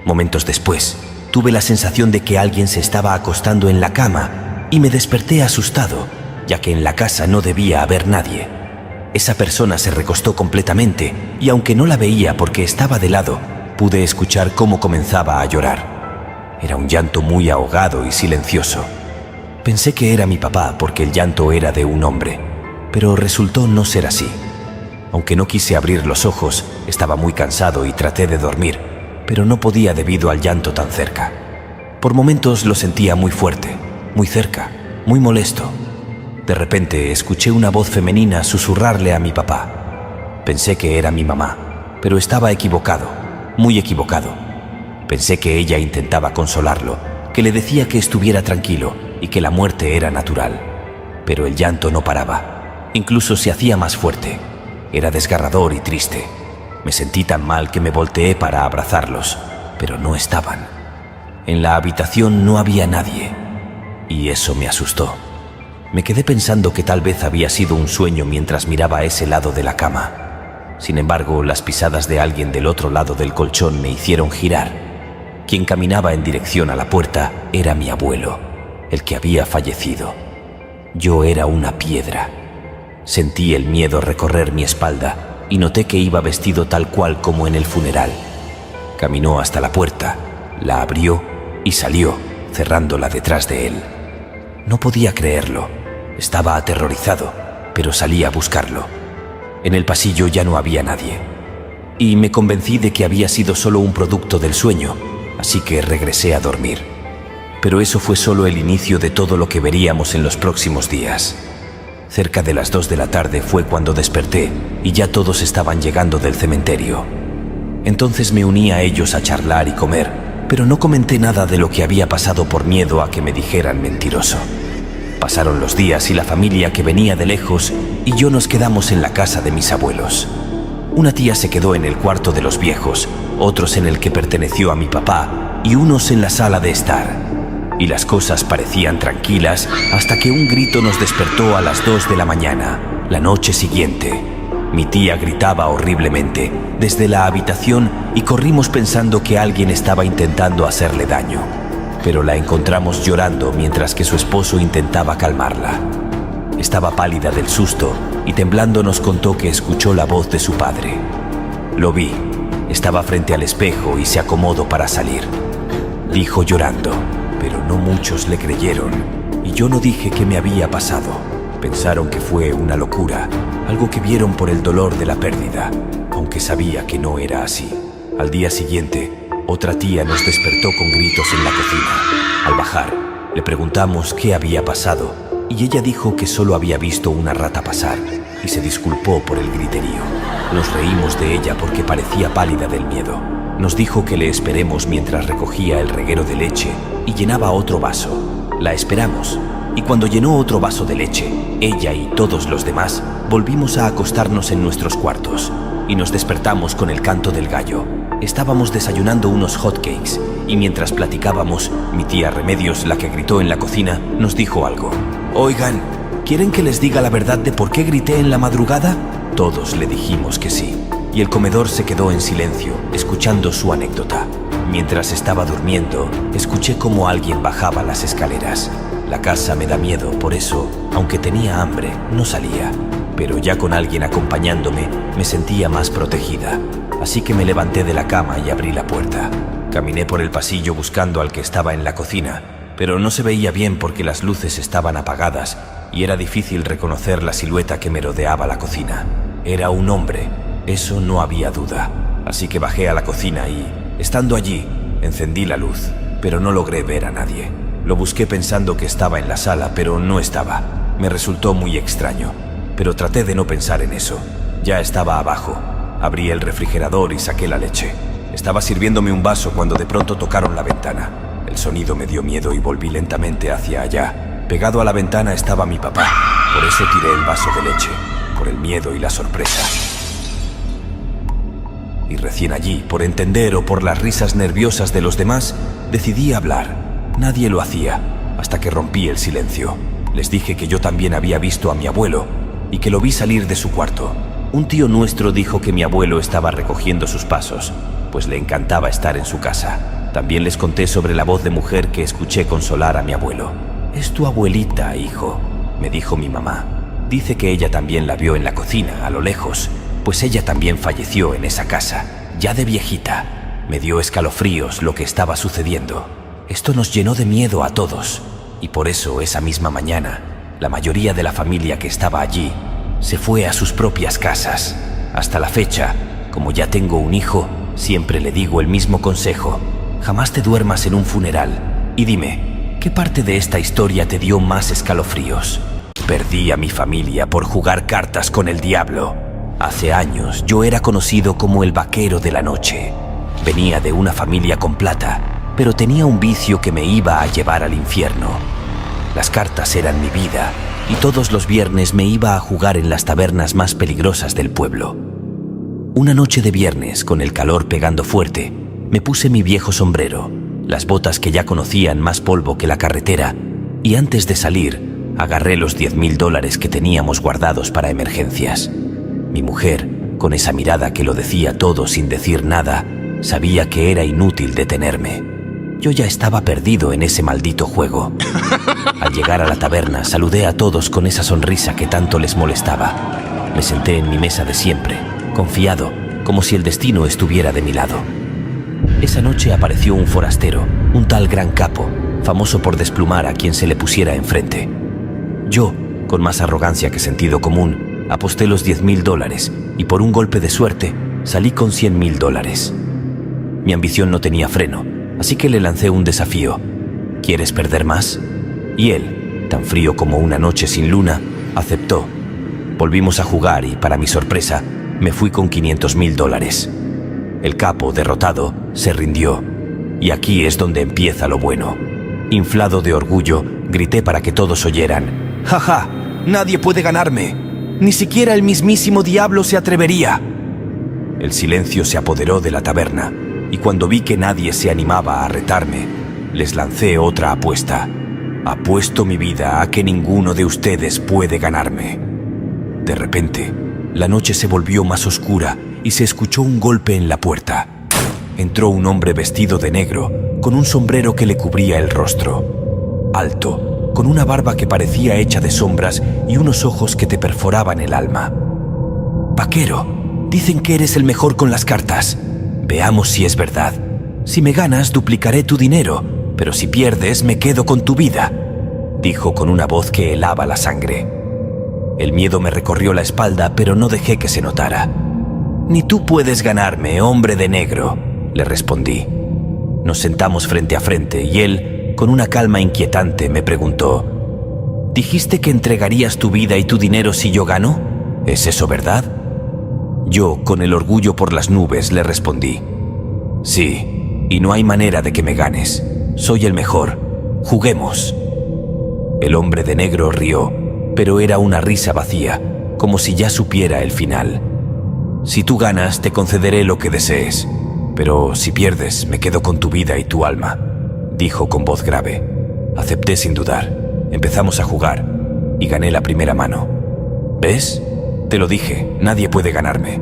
Momentos después, tuve la sensación de que alguien se estaba acostando en la cama y me desperté asustado, ya que en la casa no debía haber nadie. Esa persona se recostó completamente y aunque no la veía porque estaba de lado, pude escuchar cómo comenzaba a llorar. Era un llanto muy ahogado y silencioso. Pensé que era mi papá porque el llanto era de un hombre, pero resultó no ser así. Aunque no quise abrir los ojos, estaba muy cansado y traté de dormir, pero no podía debido al llanto tan cerca. Por momentos lo sentía muy fuerte, muy cerca, muy molesto. De repente escuché una voz femenina susurrarle a mi papá. Pensé que era mi mamá, pero estaba equivocado, muy equivocado. Pensé que ella intentaba consolarlo, que le decía que estuviera tranquilo y que la muerte era natural. Pero el llanto no paraba, incluso se hacía más fuerte. Era desgarrador y triste. Me sentí tan mal que me volteé para abrazarlos, pero no estaban. En la habitación no había nadie, y eso me asustó. Me quedé pensando que tal vez había sido un sueño mientras miraba a ese lado de la cama. Sin embargo, las pisadas de alguien del otro lado del colchón me hicieron girar. Quien caminaba en dirección a la puerta era mi abuelo, el que había fallecido. Yo era una piedra. Sentí el miedo recorrer mi espalda y noté que iba vestido tal cual como en el funeral. Caminó hasta la puerta, la abrió y salió, cerrándola detrás de él. No podía creerlo. Estaba aterrorizado, pero salí a buscarlo. En el pasillo ya no había nadie. Y me convencí de que había sido solo un producto del sueño, así que regresé a dormir. Pero eso fue solo el inicio de todo lo que veríamos en los próximos días. Cerca de las 2 de la tarde fue cuando desperté y ya todos estaban llegando del cementerio. Entonces me uní a ellos a charlar y comer, pero no comenté nada de lo que había pasado por miedo a que me dijeran mentiroso. Pasaron los días y la familia que venía de lejos y yo nos quedamos en la casa de mis abuelos. Una tía se quedó en el cuarto de los viejos, otros en el que perteneció a mi papá y unos en la sala de estar. Y las cosas parecían tranquilas hasta que un grito nos despertó a las 2 de la mañana, la noche siguiente. Mi tía gritaba horriblemente desde la habitación y corrimos pensando que alguien estaba intentando hacerle daño. Pero la encontramos llorando mientras que su esposo intentaba calmarla. Estaba pálida del susto y temblando nos contó que escuchó la voz de su padre. Lo vi, estaba frente al espejo y se acomodó para salir. Dijo llorando, pero no muchos le creyeron y yo no dije qué me había pasado. Pensaron que fue una locura, algo que vieron por el dolor de la pérdida, aunque sabía que no era así. Al día siguiente, otra tía nos despertó con gritos en la cocina. Al bajar, le preguntamos qué había pasado y ella dijo que solo había visto una rata pasar y se disculpó por el griterío. Nos reímos de ella porque parecía pálida del miedo. Nos dijo que le esperemos mientras recogía el reguero de leche y llenaba otro vaso. La esperamos y cuando llenó otro vaso de leche, ella y todos los demás volvimos a acostarnos en nuestros cuartos y nos despertamos con el canto del gallo. Estábamos desayunando unos hotcakes y mientras platicábamos, mi tía Remedios, la que gritó en la cocina, nos dijo algo. Oigan, ¿quieren que les diga la verdad de por qué grité en la madrugada? Todos le dijimos que sí, y el comedor se quedó en silencio, escuchando su anécdota. Mientras estaba durmiendo, escuché cómo alguien bajaba las escaleras. La casa me da miedo, por eso, aunque tenía hambre, no salía. Pero ya con alguien acompañándome, me sentía más protegida. Así que me levanté de la cama y abrí la puerta. Caminé por el pasillo buscando al que estaba en la cocina, pero no se veía bien porque las luces estaban apagadas y era difícil reconocer la silueta que merodeaba la cocina. Era un hombre, eso no había duda. Así que bajé a la cocina y, estando allí, encendí la luz, pero no logré ver a nadie. Lo busqué pensando que estaba en la sala, pero no estaba. Me resultó muy extraño, pero traté de no pensar en eso. Ya estaba abajo. Abrí el refrigerador y saqué la leche. Estaba sirviéndome un vaso cuando de pronto tocaron la ventana. El sonido me dio miedo y volví lentamente hacia allá. Pegado a la ventana estaba mi papá. Por eso tiré el vaso de leche, por el miedo y la sorpresa. Y recién allí, por entender o por las risas nerviosas de los demás, decidí hablar. Nadie lo hacía, hasta que rompí el silencio. Les dije que yo también había visto a mi abuelo y que lo vi salir de su cuarto. Un tío nuestro dijo que mi abuelo estaba recogiendo sus pasos, pues le encantaba estar en su casa. También les conté sobre la voz de mujer que escuché consolar a mi abuelo. «Es tu abuelita, hijo», me dijo mi mamá. Dice que ella también la vio en la cocina, a lo lejos, pues ella también falleció en esa casa, ya de viejita. Me dio escalofríos lo que estaba sucediendo. Esto nos llenó de miedo a todos, y por eso esa misma mañana, la mayoría de la familia que estaba allí se fue a sus propias casas. Hasta la fecha, como ya tengo un hijo, siempre le digo el mismo consejo: jamás te duermas en un funeral. Y dime, ¿qué parte de esta historia te dio más escalofríos? Perdí a mi familia por jugar cartas con el diablo. Hace años yo era conocido como el vaquero de la noche. Venía de una familia con plata, pero tenía un vicio que me iba a llevar al infierno. Las cartas eran mi vida, y todos los viernes me iba a jugar en las tabernas más peligrosas del pueblo. Una noche de viernes, con el calor pegando fuerte, me puse mi viejo sombrero, las botas que ya conocían más polvo que la carretera, y antes de salir, Agarré los $10,000 que teníamos guardados para emergencias. Mi mujer, con esa mirada que lo decía todo sin decir nada, sabía que era inútil detenerme. Yo ya estaba perdido en ese maldito juego. Al llegar a la taberna, saludé a todos con esa sonrisa que tanto les molestaba. Me senté en mi mesa de siempre, confiado, como si el destino estuviera de mi lado. Esa noche apareció un forastero, un tal Gran Capo, famoso por desplumar a quien se le pusiera enfrente. Yo, con más arrogancia que sentido común, aposté los $10,000 y por un golpe de suerte salí con $100,000. Mi ambición no tenía freno, así que le lancé un desafío. ¿Quieres perder más? Y él, tan frío como una noche sin luna, aceptó. Volvimos a jugar y, para mi sorpresa, me fui con $500,000. El capo, derrotado, se rindió. Y aquí es donde empieza lo bueno. Inflado de orgullo, grité para que todos oyeran. ¡Ja, ja! ¡Nadie puede ganarme! ¡Ni siquiera el mismísimo diablo se atrevería! El silencio se apoderó de la taberna, y cuando vi que nadie se animaba a retarme, les lancé otra apuesta. Apuesto mi vida a que ninguno de ustedes puede ganarme. De repente, la noche se volvió más oscura y se escuchó un golpe en la puerta. Entró un hombre vestido de negro, con un sombrero que le cubría el rostro. Alto, con una barba que parecía hecha de sombras y unos ojos que te perforaban el alma. «Vaquero, dicen que eres el mejor con las cartas. Veamos si es verdad. Si me ganas, duplicaré tu dinero, pero si pierdes, me quedo con tu vida», dijo con una voz que helaba la sangre. El miedo me recorrió la espalda, pero no dejé que se notara. «Ni tú puedes ganarme, hombre de negro», le respondí. Nos sentamos frente a frente y él, con una calma inquietante, me preguntó: «¿Dijiste que entregarías tu vida y tu dinero si yo gano? ¿Es eso verdad?». Yo, con el orgullo por las nubes, le respondí: «Sí, y no hay manera de que me ganes. Soy el mejor. Juguemos». El hombre de negro rió, pero era una risa vacía, como si ya supiera el final. «Si tú ganas, te concederé lo que desees, pero si pierdes, me quedo con tu vida y tu alma», dijo con voz grave. Acepté sin dudar. Empezamos a jugar y gané la primera mano. «¿Ves? Te lo dije, nadie puede ganarme»,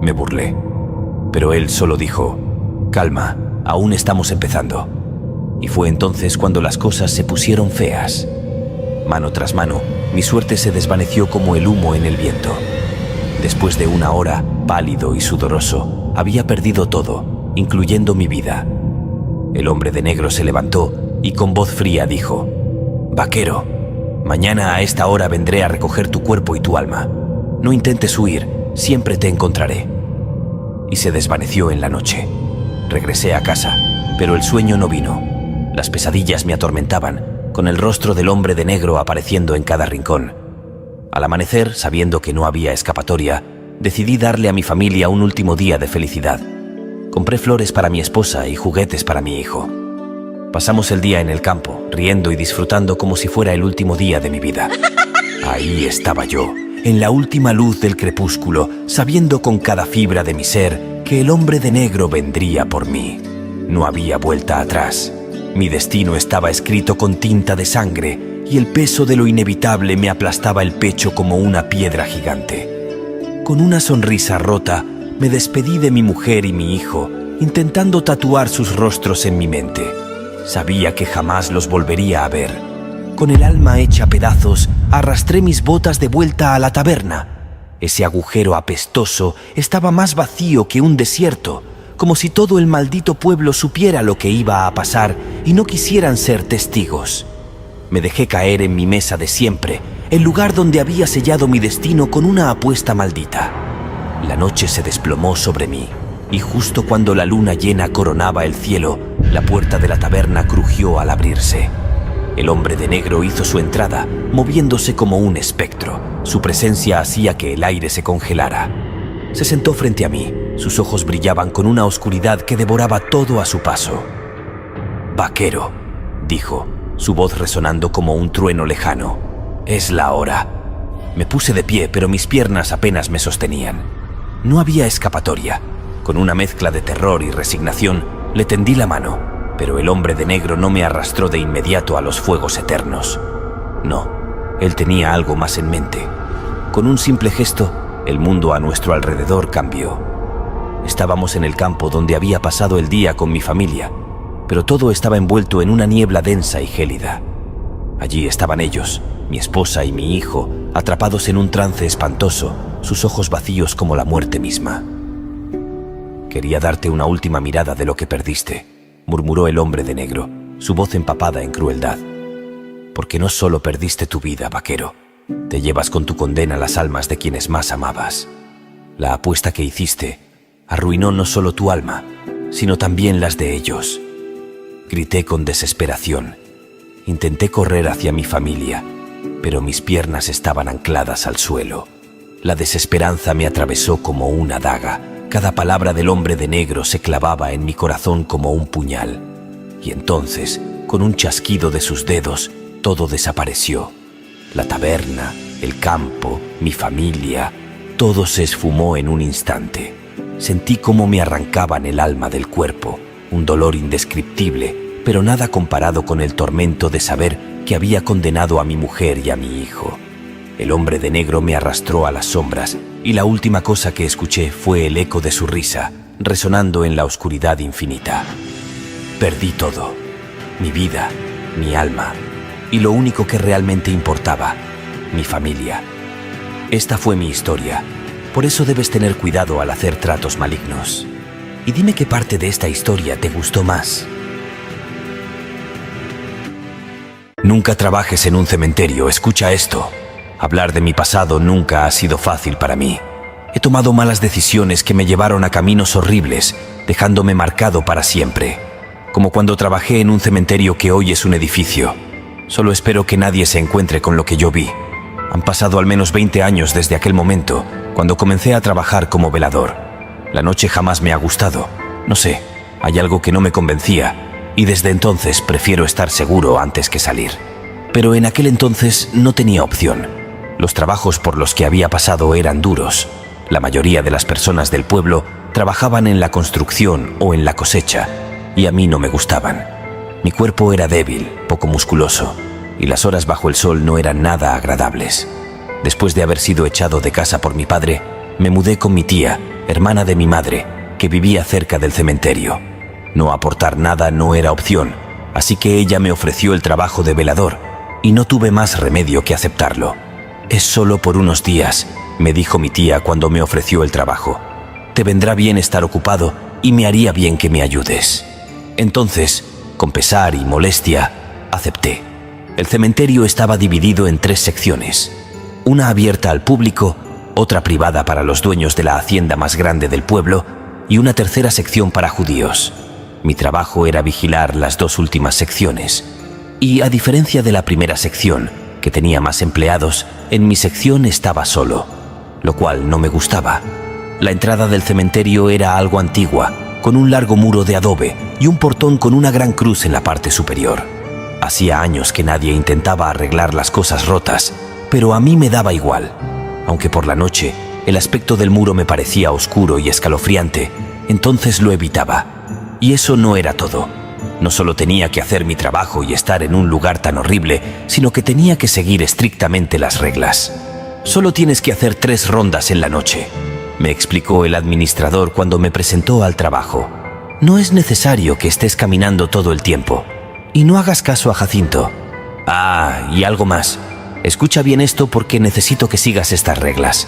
me burlé. Pero él solo dijo: «Calma, aún estamos empezando». Y fue entonces cuando las cosas se pusieron feas. Mano tras mano, mi suerte se desvaneció como el humo en el viento. Después de una hora, pálido y sudoroso, había perdido todo, incluyendo mi vida. El hombre de negro se levantó y con voz fría dijo: «Vaquero, mañana a esta hora vendré a recoger tu cuerpo y tu alma. No intentes huir, siempre te encontraré». Y se desvaneció en la noche. Regresé a casa, pero el sueño no vino. Las pesadillas me atormentaban, con el rostro del hombre de negro apareciendo en cada rincón. Al amanecer, sabiendo que no había escapatoria, decidí darle a mi familia un último día de felicidad. Compré flores para mi esposa y juguetes para mi hijo. Pasamos el día en el campo, riendo y disfrutando como si fuera el último día de mi vida. Ahí estaba yo, en la última luz del crepúsculo, sabiendo con cada fibra de mi ser que el hombre de negro vendría por mí. No había vuelta atrás. Mi destino estaba escrito con tinta de sangre y el peso de lo inevitable me aplastaba el pecho como una piedra gigante. Con una sonrisa rota, me despedí de mi mujer y mi hijo, intentando tatuar sus rostros en mi mente. Sabía que jamás los volvería a ver. Con el alma hecha pedazos, arrastré mis botas de vuelta a la taberna. Ese agujero apestoso estaba más vacío que un desierto, como si todo el maldito pueblo supiera lo que iba a pasar y no quisieran ser testigos. Me dejé caer en mi mesa de siempre, el lugar donde había sellado mi destino con una apuesta maldita. La noche se desplomó sobre mí, y justo cuando la luna llena coronaba el cielo, la puerta de la taberna crujió al abrirse. El hombre de negro hizo su entrada, moviéndose como un espectro. Su presencia hacía que el aire se congelara. Se sentó frente a mí. Sus ojos brillaban con una oscuridad que devoraba todo a su paso. «Vaquero», dijo, su voz resonando como un trueno lejano. «Es la hora». Me puse de pie, pero mis piernas apenas me sostenían. No había escapatoria. Con una mezcla de terror y resignación, le tendí la mano, pero el hombre de negro no me arrastró de inmediato a los fuegos eternos. No, él tenía algo más en mente. Con un simple gesto, el mundo a nuestro alrededor cambió. Estábamos en el campo donde había pasado el día con mi familia, pero todo estaba envuelto en una niebla densa y gélida. Allí estaban ellos, mi esposa y mi hijo, atrapados en un trance espantoso, sus ojos vacíos como la muerte misma. «Quería darte una última mirada de lo que perdiste», murmuró el hombre de negro, su voz empapada en crueldad. «Porque no solo perdiste tu vida, vaquero, te llevas con tu condena las almas de quienes más amabas. La apuesta que hiciste arruinó no solo tu alma, sino también las de ellos». Grité con desesperación. Intenté correr hacia mi familia, pero mis piernas estaban ancladas al suelo. La desesperanza me atravesó como una daga. Cada palabra del hombre de negro se clavaba en mi corazón como un puñal. Y entonces, con un chasquido de sus dedos, todo desapareció. La taberna, el campo, mi familia, todo se esfumó en un instante. Sentí cómo me arrancaban el alma del cuerpo, un dolor indescriptible, pero nada comparado con el tormento de saber que había condenado a mi mujer y a mi hijo. El hombre de negro me arrastró a las sombras y la última cosa que escuché fue el eco de su risa, resonando en la oscuridad infinita. Perdí todo, mi vida, mi alma, y lo único que realmente importaba, mi familia. Esta fue mi historia, por eso debes tener cuidado al hacer tratos malignos. Y dime qué parte de esta historia te gustó más. Nunca trabajes en un cementerio, escucha esto. Hablar de mi pasado nunca ha sido fácil para mí. He tomado malas decisiones que me llevaron a caminos horribles, dejándome marcado para siempre. Como cuando trabajé en un cementerio que hoy es un edificio. Solo espero que nadie se encuentre con lo que yo vi. Han pasado al menos 20 años desde aquel momento, cuando comencé a trabajar como velador. La noche jamás me ha gustado. No sé, hay algo que no me convencía, y desde entonces prefiero estar seguro antes que salir. Pero en aquel entonces no tenía opción. Los trabajos por los que había pasado eran duros. La mayoría de las personas del pueblo trabajaban en la construcción o en la cosecha, y a mí no me gustaban. Mi cuerpo era débil, poco musculoso, y las horas bajo el sol no eran nada agradables. Después de haber sido echado de casa por mi padre, me mudé con mi tía, hermana de mi madre, que vivía cerca del cementerio. No aportar nada no era opción, así que ella me ofreció el trabajo de velador, y no tuve más remedio que aceptarlo. «Es solo por unos días», me dijo mi tía cuando me ofreció el trabajo. «Te vendrá bien estar ocupado y me haría bien que me ayudes». Entonces, con pesar y molestia, acepté. El cementerio estaba dividido en 3 secciones. Una abierta al público, otra privada para los dueños de la hacienda más grande del pueblo y una tercera sección para judíos. Mi trabajo era vigilar las 2 últimas secciones. Y a diferencia de la primera sección, que tenía más empleados, en mi sección estaba solo, lo cual no me gustaba. La entrada del cementerio era algo antigua, con un largo muro de adobe y un portón con una gran cruz en la parte superior. Hacía años que nadie intentaba arreglar las cosas rotas, pero a mí me daba igual. Aunque por la noche el aspecto del muro me parecía oscuro y escalofriante, entonces lo evitaba. Y eso no era todo. No solo tenía que hacer mi trabajo y estar en un lugar tan horrible, sino que tenía que seguir estrictamente las reglas. «Solo tienes que hacer 3 rondas en la noche», me explicó el administrador cuando me presentó al trabajo. «No es necesario que estés caminando todo el tiempo. Y no hagas caso a Jacinto. Ah, y algo más. Escucha bien esto porque necesito que sigas estas reglas.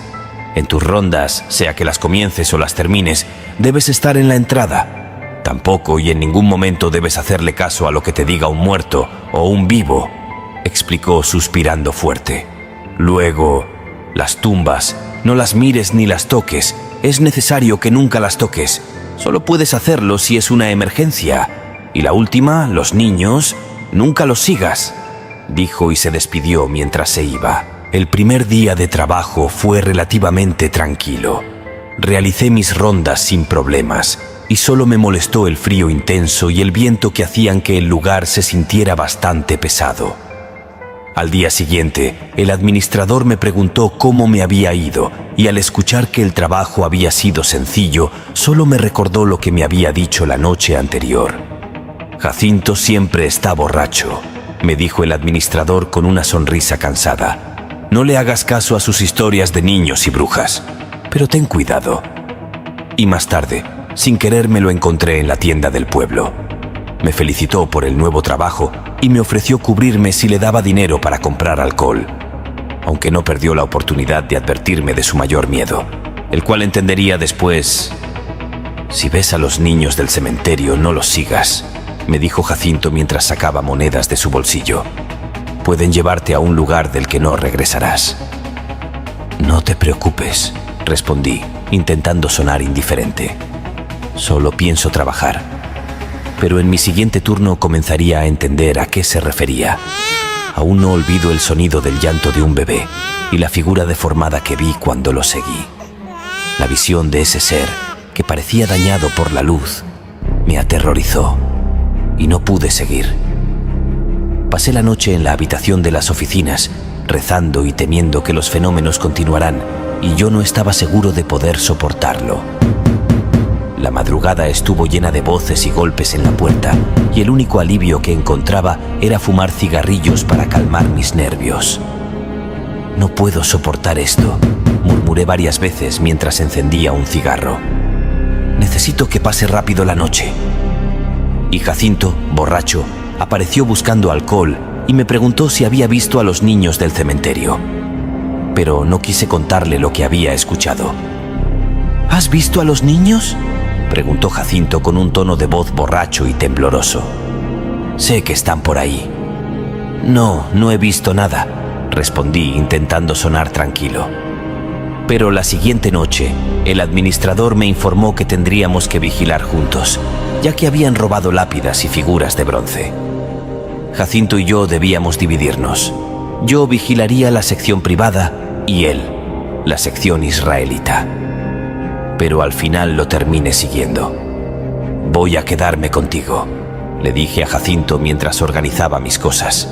En tus rondas, sea que las comiences o las termines, debes estar en la entrada. Tampoco y en ningún momento debes hacerle caso a lo que te diga un muerto o un vivo», explicó suspirando fuerte. «Luego, las tumbas, no las mires ni las toques. Es necesario que nunca las toques. Solo puedes hacerlo si es una emergencia. Y la última, los niños, nunca los sigas», dijo y se despidió mientras se iba. El primer día de trabajo fue relativamente tranquilo. Realicé mis rondas sin problemas y solo me molestó el frío intenso y el viento que hacían que el lugar se sintiera bastante pesado. Al día siguiente, el administrador me preguntó cómo me había ido y al escuchar que el trabajo había sido sencillo, solo me recordó lo que me había dicho la noche anterior. «Jacinto siempre está borracho. me dijo el administrador con una sonrisa cansada. No le hagas caso a sus historias de niños y brujas, pero ten cuidado. Y más tarde, sin querer, me lo encontré en la tienda del pueblo. Me felicitó por el nuevo trabajo y me ofreció cubrirme si le daba dinero para comprar alcohol, aunque no perdió la oportunidad de advertirme de su mayor miedo, el cual entendería después. Si ves a los niños del cementerio, no los sigas, me dijo Jacinto mientras sacaba monedas de su bolsillo. Pueden llevarte a un lugar del que no regresarás. No te preocupes, respondí, intentando sonar indiferente. Solo pienso trabajar. Pero en mi siguiente turno comenzaría a entender a qué se refería. Aún no olvido el sonido del llanto de un bebé y la figura deformada que vi cuando lo seguí. La visión de ese ser, que parecía dañado por la luz, me aterrorizó y no pude seguir. Pasé la noche en la habitación de las oficinas, rezando y temiendo que los fenómenos continuarán, y yo no estaba seguro de poder soportarlo. La madrugada estuvo llena de voces y golpes en la puerta, y el único alivio que encontraba era fumar cigarrillos para calmar mis nervios. No puedo soportar esto, murmuré varias veces mientras encendía un cigarro. Necesito que pase rápido la noche. Y Jacinto, borracho, apareció buscando alcohol y me preguntó si había visto a los niños del cementerio. Pero no quise contarle lo que había escuchado. ¿Has visto a los niños?, preguntó Jacinto con un tono de voz borracho y tembloroso. Sé que están por ahí. No he visto nada, respondí intentando sonar tranquilo. Pero la siguiente noche, el administrador me informó que tendríamos que vigilar juntos, ya que habían robado lápidas y figuras de bronce. Jacinto y yo debíamos dividirnos. Yo vigilaría la sección privada y él, la sección israelita. Pero al final lo terminé siguiendo. Voy a quedarme contigo, le dije a Jacinto mientras organizaba mis cosas.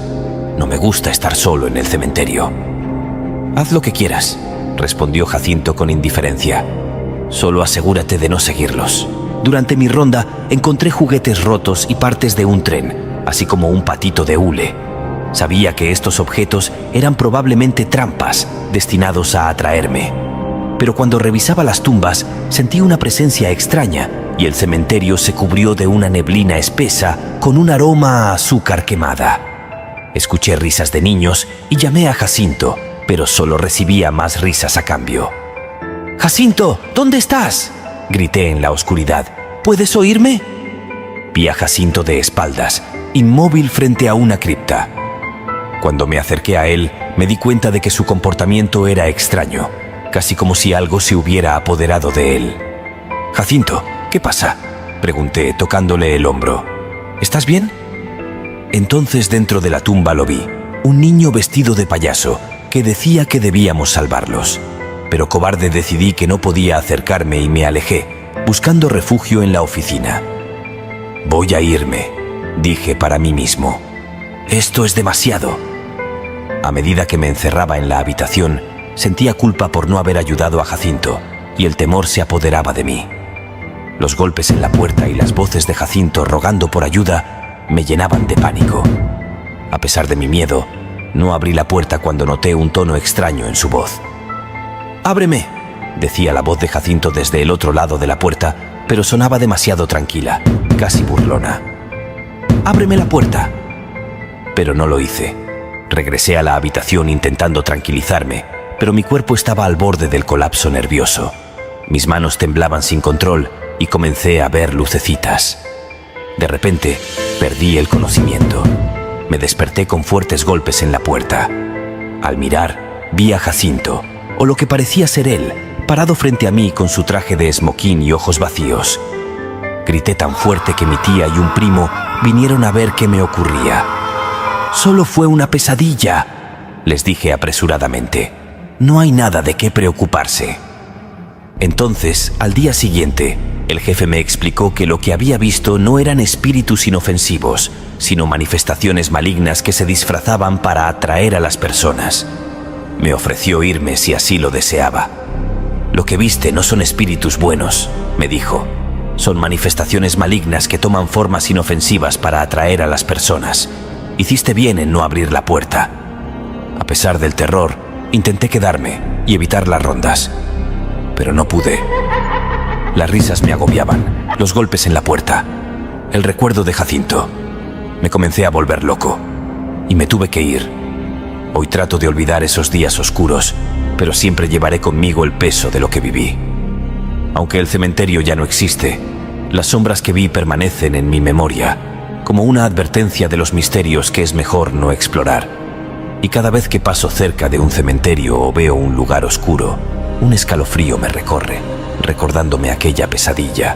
No me gusta estar solo en el cementerio. Haz lo que quieras, respondió Jacinto con indiferencia. Solo asegúrate de no seguirlos. Durante mi ronda encontré juguetes rotos y partes de un tren, así como un patito de hule. Sabía que estos objetos eran probablemente trampas destinados a atraerme. Pero cuando revisaba las tumbas, sentí una presencia extraña y el cementerio se cubrió de una neblina espesa con un aroma a azúcar quemada. Escuché risas de niños y llamé a Jacinto, pero solo recibía más risas a cambio. «Jacinto, ¿dónde estás?», grité en la oscuridad. «¿Puedes oírme?». Vi a Jacinto de espaldas, inmóvil frente a una cripta. Cuando me acerqué a él, me di cuenta de que su comportamiento era extraño, casi como si algo se hubiera apoderado de él. «Jacinto, ¿qué pasa?», pregunté, tocándole el hombro. «¿Estás bien?». Entonces dentro de la tumba lo vi, un niño vestido de payaso, que decía que debíamos salvarlos. Pero cobarde decidí que no podía acercarme y me alejé, buscando refugio en la oficina. «Voy a irme», dije para mí mismo. «Esto es demasiado». A medida que me encerraba en la habitación, sentía culpa por no haber ayudado a Jacinto, y el temor se apoderaba de mí. Los golpes en la puerta y las voces de Jacinto rogando por ayuda me llenaban de pánico. A pesar de mi miedo, no abrí la puerta cuando noté un tono extraño en su voz. «Ábreme», decía la voz de Jacinto desde el otro lado de la puerta, pero sonaba demasiado tranquila, casi burlona. «Ábreme la puerta». Pero no lo hice. Regresé a la habitación intentando tranquilizarme, pero mi cuerpo estaba al borde del colapso nervioso. Mis manos temblaban sin control y comencé a ver lucecitas. De repente, perdí el conocimiento. Me desperté con fuertes golpes en la puerta. Al mirar, vi a Jacinto, o lo que parecía ser él, parado frente a mí con su traje de esmoquín y ojos vacíos. Grité tan fuerte que mi tía y un primo vinieron a ver qué me ocurría. «Solo fue una pesadilla», les dije apresuradamente. «No hay nada de qué preocuparse». Entonces, al día siguiente, el jefe me explicó que lo que había visto no eran espíritus inofensivos, sino manifestaciones malignas que se disfrazaban para atraer a las personas. Me ofreció irme si así lo deseaba. «Lo que viste no son espíritus buenos», me dijo. «Son manifestaciones malignas que toman formas inofensivas para atraer a las personas. hiciste bien en no abrir la puerta. A pesar del terror, intenté quedarme y evitar las rondas, pero no pude. Las risas me agobiaban, los golpes en la puerta, el recuerdo de Jacinto. Me comencé a volver loco y me tuve que ir. Hoy trato de olvidar esos días oscuros, pero siempre llevaré conmigo el peso de lo que viví. Aunque el cementerio ya no existe, las sombras que vi permanecen en mi memoria, como una advertencia de los misterios que es mejor no explorar. Y cada vez que paso cerca de un cementerio o veo un lugar oscuro, un escalofrío me recorre, recordándome aquella pesadilla.